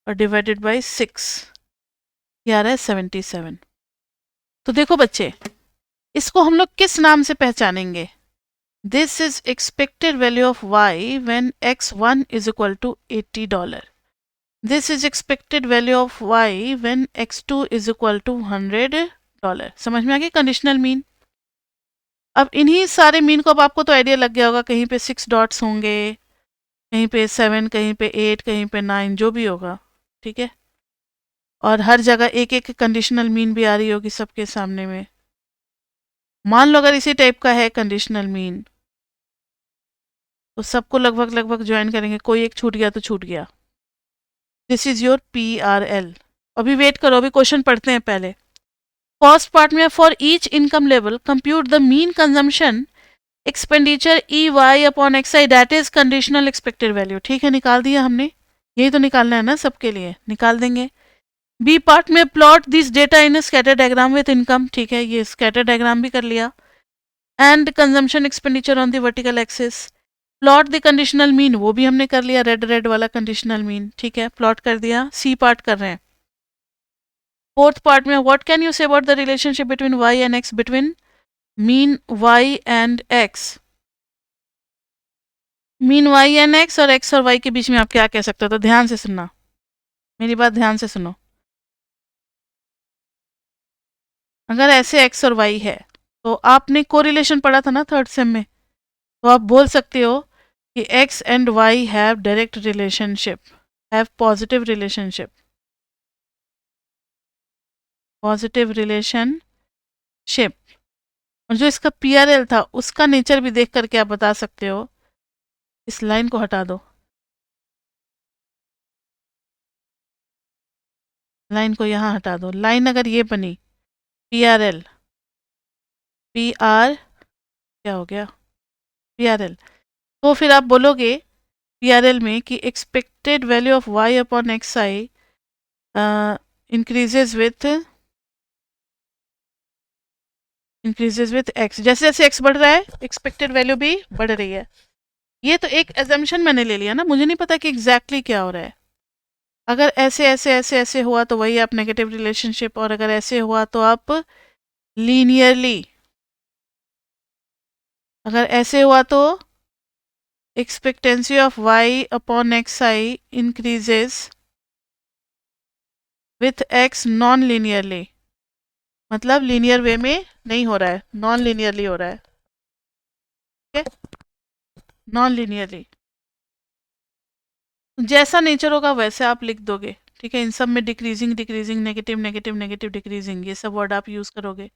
और डिवाइडेड बाय 6, ये आ रहा है 77। तो देखो बच्चे, इसको हम लोग किस नाम से पहचानेंगे? This is expected value of Y when x1 is equal to $80। This is expected value of Y when x2 is equal to $100। समझ में आ गई कंडीशनल मीन? अब इन्हीं सारे मीन को, अब आपको तो आइडिया लग गया होगा, कहीं पे 6 डॉट्स होंगे, कहीं पे 7, कहीं पे 8, कहीं पे 9, जो भी होगा, ठीक है। और हर जगह एक एक कंडीशनल मीन भी आ रही होगी सबके सामने में। मान लो अगर इसी टाइप का है कंडीशनल मीन, तो सबको लगभग लगभग ज्वाइन करेंगे, कोई एक छूट गया तो छूट गया। This is your PRL। अभी वेट करो, अभी क्वेश्चन पढ़ते हैं पहले। फर्स्ट पार्ट में, for each income level compute the mean consumption expenditure EY upon XI that is conditional expected value. ठीक है, निकाल दिया हमने, यही तो निकालना है ना, सबके लिए निकाल देंगे। बी पार्ट में, plot this data in scatter diagram with income. ठीक है, ये स्कैटर डायग्राम भी कर लिया। And consumption expenditure on the vertical axis. Plot the conditional mean, वो भी हमने कर लिया, रेड रेड वाला कंडीशनल मीन। ठीक है, प्लॉट कर दिया। सी पार्ट कर रहे हैं। फोर्थ पार्ट में, what can you say about the relationship between y and x, between mean y and x। Mean y and x और x और y के बीच में आप क्या कह सकते हो? तो ध्यान से सुनना, मेरी बात ध्यान से सुनो। अगर ऐसे x और y है, तो आपने कोरिलेशन पढ़ा था ना थर्ड सेम में, तो आप बोल सकते हो कि x and y have direct relationship, have positive relationship, positive relationship. और जो इसका PRL था, उसका नेचर भी देख करके आप बता सकते हो। इस लाइन को हटा दो, लाइन को यहाँ हटा दो। लाइन अगर ये बनी PRL, PR क्या हो गया, PRL, तो फिर आप बोलोगे PRL में कि expected value of y upon XI increases with x। जैसे जैसे x बढ़ रहा है, एक्सपेक्टेड वैल्यू भी बढ़ रही है। ये तो एक एजम्पशन मैंने ले लिया ना, मुझे नहीं पता कि एग्जैक्टली क्या हो रहा है। अगर ऐसे ऐसे ऐसे ऐसे हुआ तो वही आप नेगेटिव रिलेशनशिप, और अगर ऐसे हुआ तो आप लीनियरली, अगर ऐसे हुआ तो expectancy of y upon XI increases with x non linearly, मतलब लीनियर वे में नहीं हो रहा है, नॉन लीनियरली हो रहा है। ठीक है, नॉन लीनियरली जैसा नेचर होगा वैसे आप लिख दोगे। ठीक है, इन सब में decreasing decreasing, negative negative negative, decreasing, ये सब वर्ड आप यूज करोगे,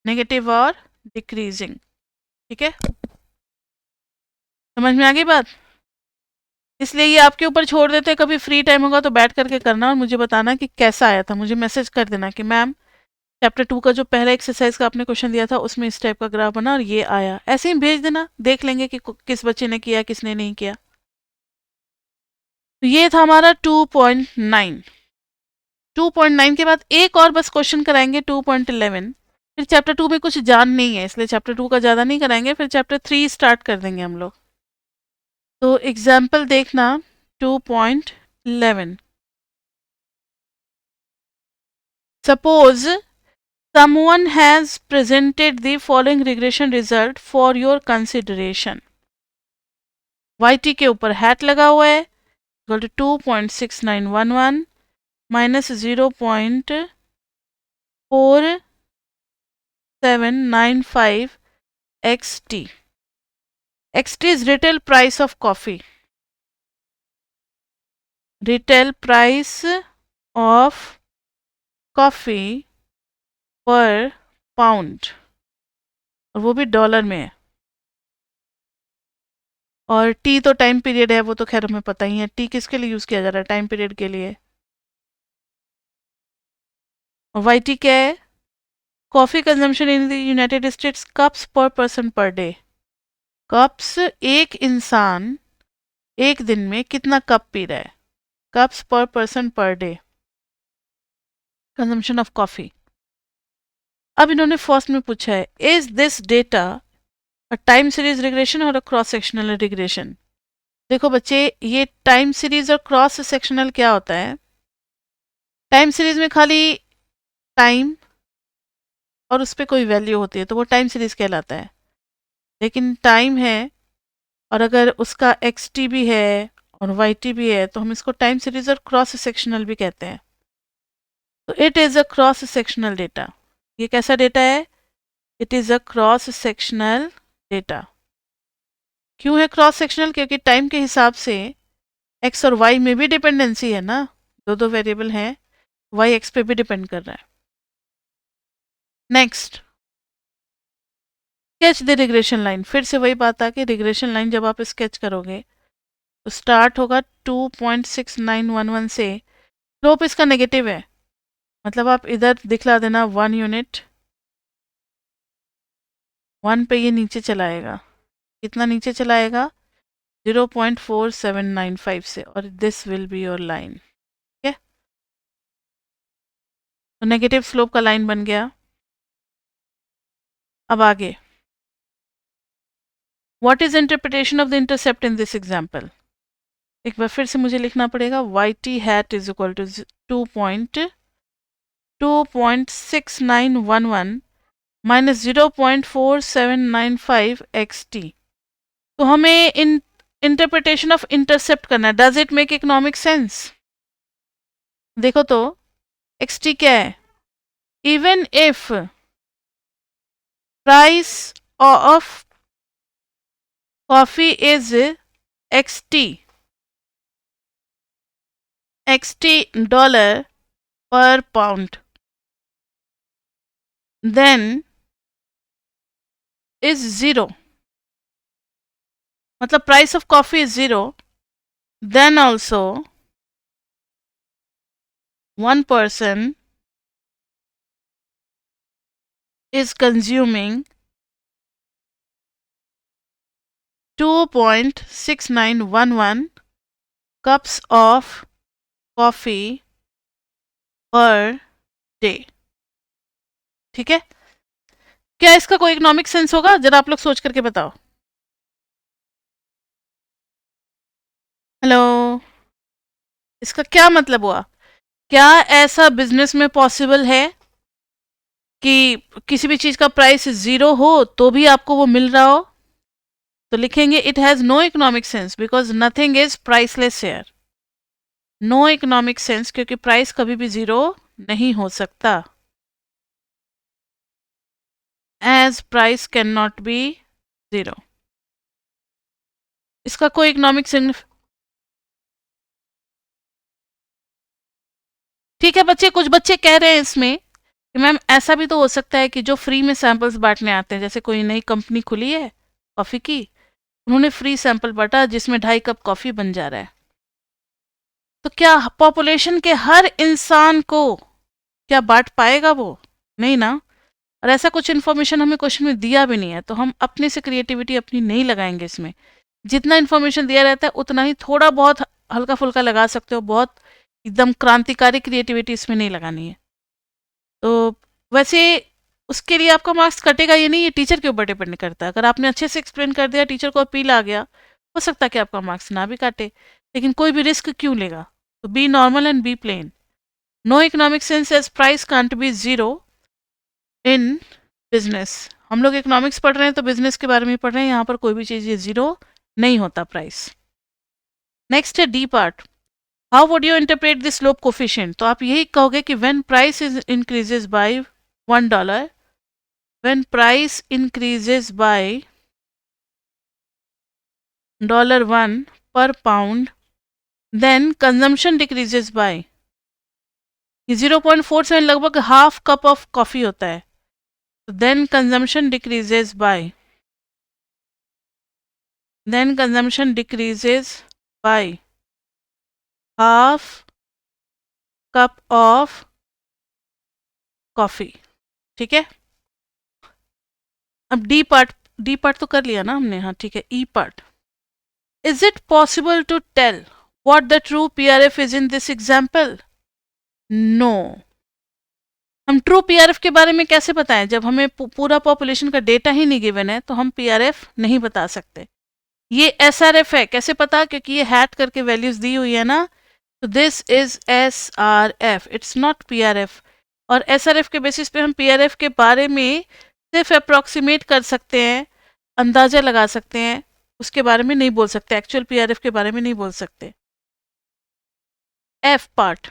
नेगेटिव और डिक्रीजिंग। ठीक है, समझ में आ गई बात? इसलिए ये आपके ऊपर छोड़ देते हैं, कभी फ्री टाइम होगा तो बैठ करके करना और मुझे बताना कि कैसा आया था। मुझे मैसेज कर देना कि मैम चैप्टर 2 का जो पहला एक्सरसाइज का आपने क्वेश्चन दिया था उसमें इस टाइप का ग्राफ बना और ये आया, ऐसे ही भेज देना, देख लेंगे कि किस बच्चे ने किया किसने नहीं किया। तो ये था हमारा 2.9। 2.9 के बाद एक और बस क्वेश्चन कराएंगे 2.11। फिर चैप्टर 2 में कुछ जान नहीं है, इसलिए चैप्टर 2 का ज़्यादा नहीं कराएंगे, फिर चैप्टर 3 स्टार्ट कर देंगे हम लोग। तो एग्जाम्पल देखना 2.11। Suppose someone has presented the following regression result for your consideration। YT के ऊपर हैट लगा हुआ है, equal to 2.6911 minus 0.4 0.4795 XT. XT is retail price of coffee. Retail price of coffee per pound, और वो भी डॉलर में है. और टी तो टाइम पीरियड है, वो तो खैर हमें पता ही है. टी किसके लिए यूज किया जा रहा है? टाइम पीरियड के लिए. और वाई टी क्या है? Coffee consumption in the United states cups पर पर्सन पर डे. कप्स, एक इंसान एक दिन में कितना कप पी रहा है. कप्स पर person per day, consumption of coffee. अब इन्होंने फर्स्ट में पूछा है, is this data a time series regression और अ क्रॉस सेक्शनल रिग्रेशन. देखो बच्चे, ये टाइम सीरीज और क्रॉस सेक्शनल क्या होता है? टाइम सीरीज में खाली टाइम और उस पर कोई वैल्यू होती है तो वो टाइम सीरीज कहलाता है. लेकिन टाइम है और अगर उसका एक्स टी भी है और वाई टी भी है तो हम इसको टाइम सीरीज और क्रॉस सेक्शनल भी कहते हैं. तो it is a cross sectional data. ये कैसा डेटा है? It is a cross sectional data. क्यों है क्रॉस सेक्शनल? क्योंकि टाइम के हिसाब से एक्स और वाई में भी डिपेंडेंसी है ना. दो दो वेरिएबल हैं, वाई एक्स पे भी डिपेंड कर रहा है. Next, sketch the regression line. फिर से वही बात आ कि रिग्रेशन लाइन जब आप स्केच करोगे तो स्टार्ट होगा 2.6911 से. स्लोप इसका नेगेटिव है, मतलब आप इधर दिखला देना 1 यूनिट. 1 पे ये नीचे चलाएगा. कितना नीचे चलाएगा? 0.4795 से, और this will be your line. ठीक है, तो नेगेटिव स्लोप का लाइन बन गया. अब आगे, what is interpretation of the intercept in this example. एक बार फिर से मुझे लिखना पड़ेगा. Y T hat is equal to 2.6911 minus 0.4795 X T. तो हमें इन इंटरप्रिटेशन ऑफ इंटरसेप्ट करना है. Does it make economic sense? देखो तो एक्स टी क्या है? Even if price of coffee is XT dollar per pound, then is zero. मतलब price of coffee is zero, then also one person is consuming 2.6911 cups of coffee per day. ठीक है, क्या इसका कोई economic sense होगा? जरा आप लोग सोच करके बताओ. हेलो, इसका क्या मतलब हुआ? क्या ऐसा बिजनेस में पॉसिबल है कि किसी भी चीज का प्राइस जीरो हो तो भी आपको वो मिल रहा हो? तो लिखेंगे it has no economic sense because nothing is priceless here. No economic sense क्योंकि प्राइस कभी भी जीरो नहीं हो सकता. As price can not be zero. इसका कोई इकोनॉमिक सिग्निफिकेंस. ठीक है बच्चे, कुछ बच्चे कह रहे हैं इसमें कि मैम ऐसा भी तो हो सकता है कि जो फ्री में सैंपल्स बांटने आते हैं, जैसे कोई नई कंपनी खुली है कॉफ़ी की, उन्होंने फ्री सैंपल बांटा जिसमें 2.5 कप कॉफ़ी बन जा रहा है. तो क्या पॉपुलेशन के हर इंसान को क्या बांट पाएगा वो? नहीं ना. और ऐसा कुछ इन्फॉर्मेशन हमें क्वेश्चन में दिया भी नहीं है, तो हम अपने से क्रिएटिविटी अपनी नहीं लगाएंगे इसमें. जितना इन्फॉर्मेशन दिया रहता है उतना ही थोड़ा बहुत हल्का फुल्का लगा सकते हो. बहुत एकदम क्रांतिकारी क्रिएटिविटी इसमें नहीं लगानी है. तो वैसे उसके लिए आपका मार्क्स कटेगा ये नहीं, ये टीचर के ऊपर डिपेंड करता है. अगर आपने अच्छे से एक्सप्लेन कर दिया, टीचर को अपील आ गया, हो सकता है कि आपका मार्क्स ना भी काटे. लेकिन कोई भी रिस्क क्यों लेगा? तो be normal and be plain. No economic sense as price can't be zero in business. हम लोग इकोनॉमिक्स पढ़ रहे हैं तो बिजनेस के बारे में पढ़ रहे हैं. यहाँ पर कोई भी चीज़ ये जीरो नहीं होता प्राइस. नेक्स्ट है D part. How would you interpret this slope coefficient. तो आप यही कहोगे कि when price is increases by $1, when price increases by $1 per pound, then consumption decreases by, ये 0.47 लगभग हाफ कप ऑफ कॉफी होता है, तो then consumption decreases by, half cup of coffee. ठीक है, अब डी पार्ट तो कर लिया ना हमने, हाँ ठीक है. E part, is it possible to tell what the true PRF is in this example? No. हम ट्रू पीआरएफ के बारे में कैसे बताएं जब हमें पूरा पॉपुलेशन का डेटा ही नहीं गिवन है, तो हम पीआरएफ नहीं बता सकते. ये एसआरएफ है, कैसे पता, क्योंकि ये हैट करके वैल्यूज दी हुई है ना, तो this is SRF, it's not PRF. और एसआरएफ के बेसिस पे हम पीआरएफ के बारे में सिर्फ अप्रोक्सीमेट कर सकते हैं, अंदाजा लगा सकते हैं, उसके बारे में नहीं बोल सकते, एक्चुअल पीआरएफ के बारे में नहीं बोल सकते. F part,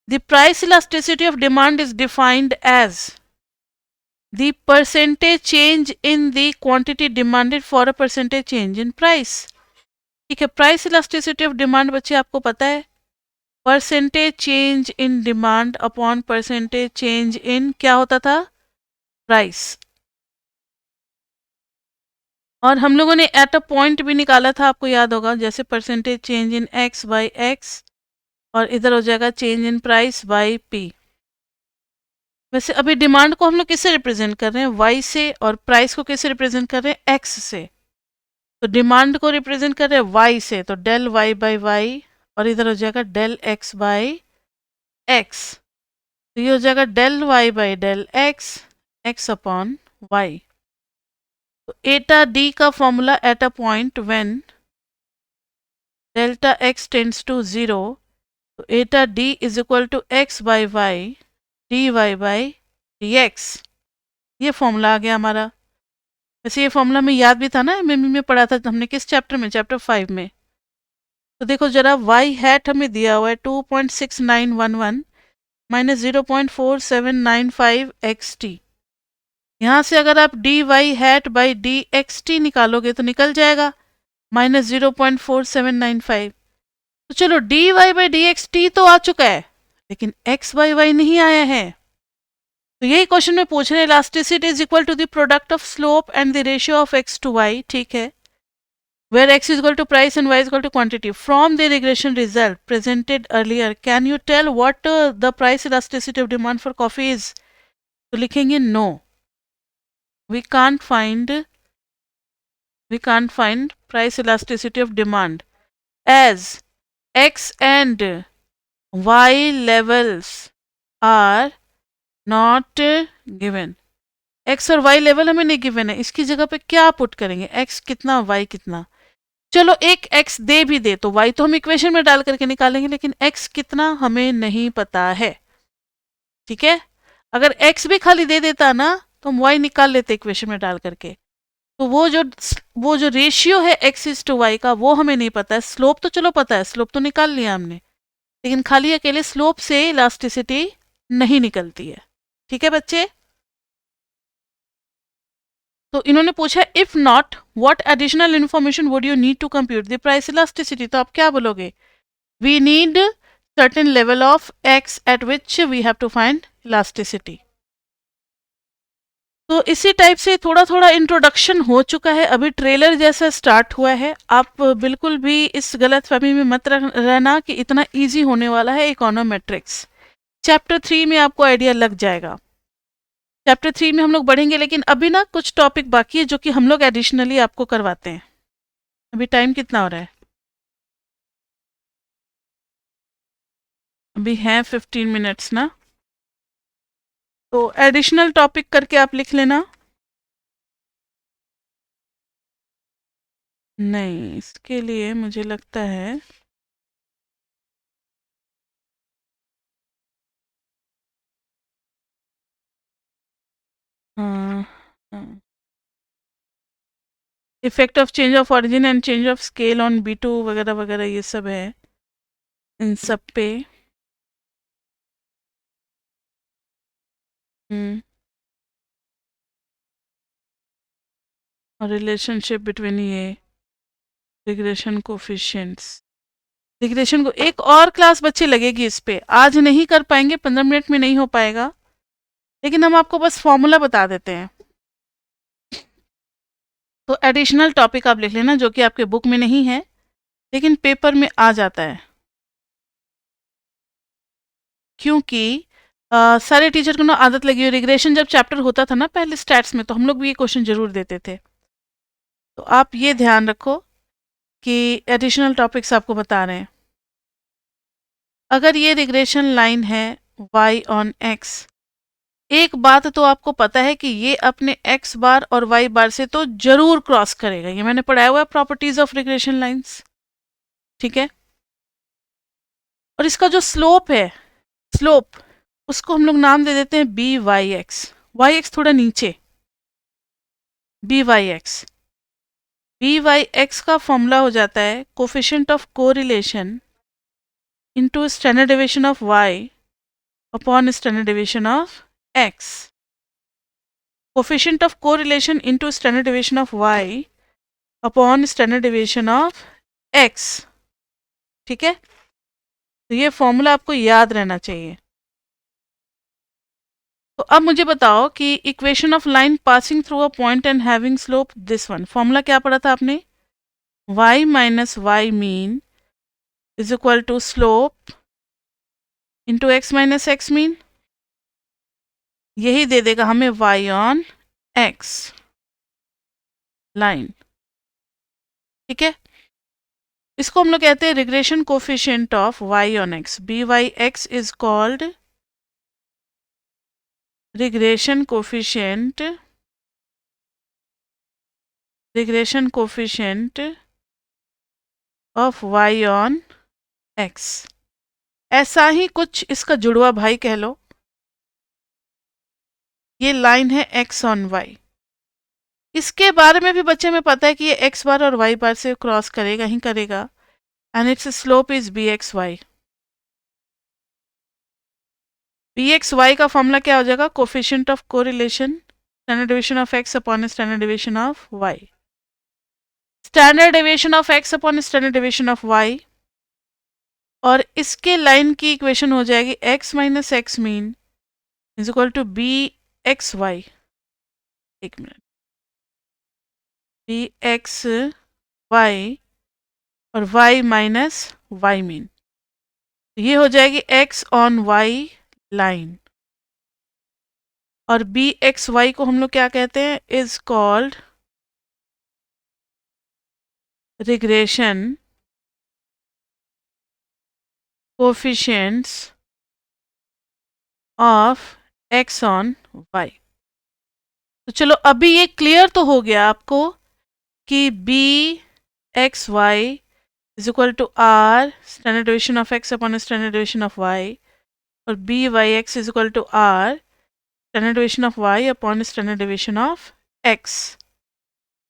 the price elasticity of demand is defined as the percentage change in the quantity demanded for a percentage change in price. ठीक है, प्राइस इलास्टिसिटी ऑफ डिमांड बच्चे आपको पता है, percentage change in demand upon percentage change in क्या होता था, price. और हम लोगों ने एट अ पॉइंट भी निकाला था, आपको याद होगा, जैसे percentage change in x by x, और इधर हो जाएगा change in price by P. वैसे अभी डिमांड को हम लोग किससे रिप्रेजेंट कर रहे हैं, वाई से, और प्राइस को किससे रिप्रेजेंट कर रहे हैं, एक्स से. तो डिमांड को रिप्रेजेंट कर रहे हैं वाई से, तो डेल वाई बाई वाई, और इधर हो जाएगा डेल एक्स बाई एक्स. तो ये हो जाएगा del y by del x, x upon y. तो एटा डी का formula at a point when delta x tends to 0, तो eta d is equal to x by y d y by d x. ये formula आ गया हमारा. वैसे ये formula में याद भी था ना, एमएमई में पढ़ा था हमने, किस चैप्टर में, चैप्टर 5 में. तो देखो जरा, वाई हैट हमें दिया हुआ है 2.6911 माइनस 0.4795 एक्स टी. यहाँ से अगर आप d y hat by d x t निकालोगे तो निकल जाएगा माइनस 0.4795. तो चलो, d y by d x T तो आ चुका है, लेकिन एक्स बाई वाई नहीं आया है. तो यही क्वेश्चन में पूछ रहे हैं, elasticity is equal to the product of slope and the ratio of x to y. ठीक है, where x is equal to price and y is equal to quantity. From the regression result presented earlier, can you tell what the price elasticity of demand for coffee is? तो लिखेंगे no. We can't find price elasticity of demand as x and y levels are not given. x और y level हमें नहीं given है, इसकी जगह पे क्या पुट करेंगे, x कितना y कितना. चलो एक x दे भी दे तो y तो हम इक्वेशन में डाल करके निकालेंगे, लेकिन x कितना हमें नहीं पता है. ठीक है, अगर x भी खाली दे देता ना तो हम y निकाल लेते इक्वेशन में डाल करके. तो वो जो रेशियो है x इज टू y का, वो हमें नहीं पता है. स्लोप तो चलो पता है, स्लोप तो निकाल लिया हमने, लेकिन खाली अकेले स्लोप से इलास्टिसिटी नहीं निकलती है. ठीक है बच्चे, तो इन्होंने पूछा if not what additional information would you need to compute the price elasticity. तो आप क्या बोलोगे, we need certain level of x at which we have to find elasticity. तो इसी टाइप से थोड़ा थोड़ा इंट्रोडक्शन हो चुका है, अभी ट्रेलर जैसा स्टार्ट हुआ है. आप बिल्कुल भी इस गलत फहमी में मत रहना कि इतना इजी होने वाला है इकोनोमेट्रिक्स. चैप्टर 3 में आपको आइडिया लग जाएगा. चैप्टर 3 में हम लोग बढ़ेंगे, लेकिन अभी ना कुछ टॉपिक बाकी है जो कि हम लोग एडिशनली आपको करवाते हैं. अभी टाइम कितना हो रहा है, अभी हैं 15 मिनट्स ना, तो एडिशनल टॉपिक करके आप लिख लेना. नहीं, इसके लिए मुझे लगता है effect of change of origin and change of scale on B2 वगैरह वगैरह, ये सब है इन सब पे. और रिलेशनशिप बिटवीन ये रिग्रेशन कोफिशिएंट्स। रिग्रेशन को एक और क्लास बच्चे लगेगी इस पे, आज नहीं कर पाएंगे, 15 मिनट में नहीं हो पाएगा, लेकिन हम आपको बस फॉर्मूला बता देते हैं। तो एडिशनल टॉपिक आप लिख लेना जो कि आपके बुक में नहीं है लेकिन पेपर में आ जाता है, क्योंकि सारे टीचर को ना आदत लगी हुई। रिग्रेशन जब चैप्टर होता था ना पहले स्टैट्स में, तो हम लोग भी ये क्वेश्चन जरूर देते थे। तो आप ये ध्यान रखो कि एडिशनल टॉपिक्स आपको बता रहे हैं। अगर ये रिग्रेशन लाइन है y ऑन x, एक बात तो आपको पता है कि ये अपने x बार और y बार से तो जरूर क्रॉस करेगा, ये मैंने पढ़ाया हुआ है प्रॉपर्टीज ऑफ रिग्रेशन लाइंस, ठीक है। और इसका जो स्लोप है, स्लोप उसको हम लोग नाम दे देते हैं b y x, y x थोड़ा नीचे, b y x. B y x का फॉर्मूला हो जाता है coefficient of correlation into standard deviation of y upon standard deviation of x. Coefficient of correlation into standard deviation of y upon standard deviation of x, ठीक है। तो ये formula आपको याद रहना चाहिए। तो अब मुझे बताओ कि equation of line passing through a point and having slope this one, formula क्या पढ़ा था आपने, y minus y mean is equal to slope into x minus x mean, यही दे देगा हमें y ऑन x लाइन, ठीक है। इसको हम लोग कहते हैं regression coefficient of y on x, b y x is called regression coefficient of y on x, ऐसा ही कुछ इसका जुड़वा भाई कह लो। ये लाइन है x ऑन y, इसके बारे में भी बच्चे में पता है कि ये x बार और y बार से क्रॉस करेगा ही करेगा, and its slope is bxy। bxy का फॉर्मूला क्या हो जाएगा, coefficient of correlation standard deviation of x upon standard deviation of y, standard deviation of x upon standard deviation of y, और इसके लाइन की इक्वेशन हो जाएगी x minus x mean is equal to b x y, एक minute, b x y और y minus y mean, ये हो जाएगी x ऑन y लाइन, और बी एक्स वाई को हम लोग क्या कहते हैं, is called regression coefficients of x on y। तो चलो अभी ये क्लियर तो हो गया आपको कि b x y is equal to r standard deviation of x upon standard deviation of y, और b y x is equal to r standard deviation of y upon standard deviation of x,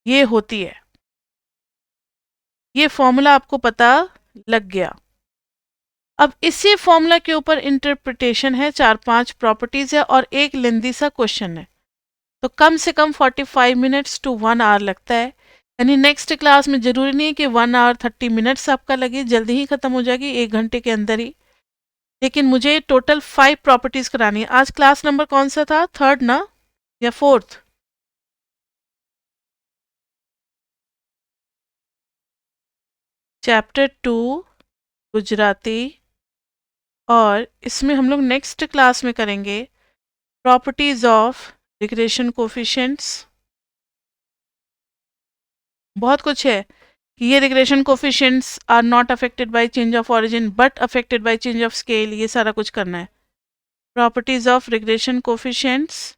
ये होती है। ये formula आपको पता लग गया। अब इसी फॉर्मूला के ऊपर इंटरप्रिटेशन है, 4-5 प्रॉपर्टीज है और एक लेंदी सा क्वेश्चन है, तो कम से कम 45 मिनट्स टू 1 आवर लगता है। यानी नेक्स्ट क्लास में जरूरी नहीं है कि 1 आवर 30 मिनट्स आपका लगे, जल्दी ही खत्म हो जाएगी 1 घंटे के अंदर ही, लेकिन मुझे टोटल 5 प्रॉपर्टीज करानी है। आज क्लास नंबर कौन सा था, 3rd ना या 4th, चैप्टर 2 गुजराती, और इसमें हम लोग नेक्स्ट क्लास में करेंगे प्रॉपर्टीज ऑफ रिग्रेशन कोफिशिएंट्स। बहुत कुछ है कि ये regression coefficients are not affected by change of origin but affected by change of scale, ये सारा कुछ करना है। प्रॉपर्टीज ऑफ रिग्रेशन कोफिशिएंट्स,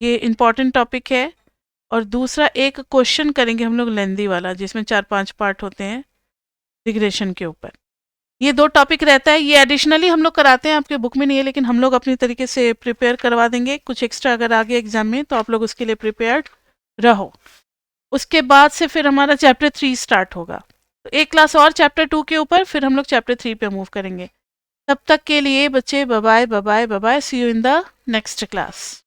ये इंपॉर्टेंट टॉपिक है। और दूसरा एक क्वेश्चन करेंगे हम लोग लेंदी वाला, जिसमें 4-5 पार्ट होते हैं रिग्रेशन के ऊपर। ये 2 टॉपिक रहता है, ये एडिशनली हम लोग कराते हैं, आपके बुक में नहीं है, लेकिन हम लोग अपनी तरीके से प्रिपेयर करवा देंगे। कुछ एक्स्ट्रा अगर आगे एग्जाम में, तो आप लोग उसके लिए प्रिपेयर्ड रहो। उसके बाद से फिर हमारा चैप्टर 3 स्टार्ट होगा, तो एक क्लास और चैप्टर 2 के ऊपर, फिर हम लोग चैप्टर 3 पे मूव करेंगे। तब तक के लिए बच्चे bye bye bye bye, see you in the next class.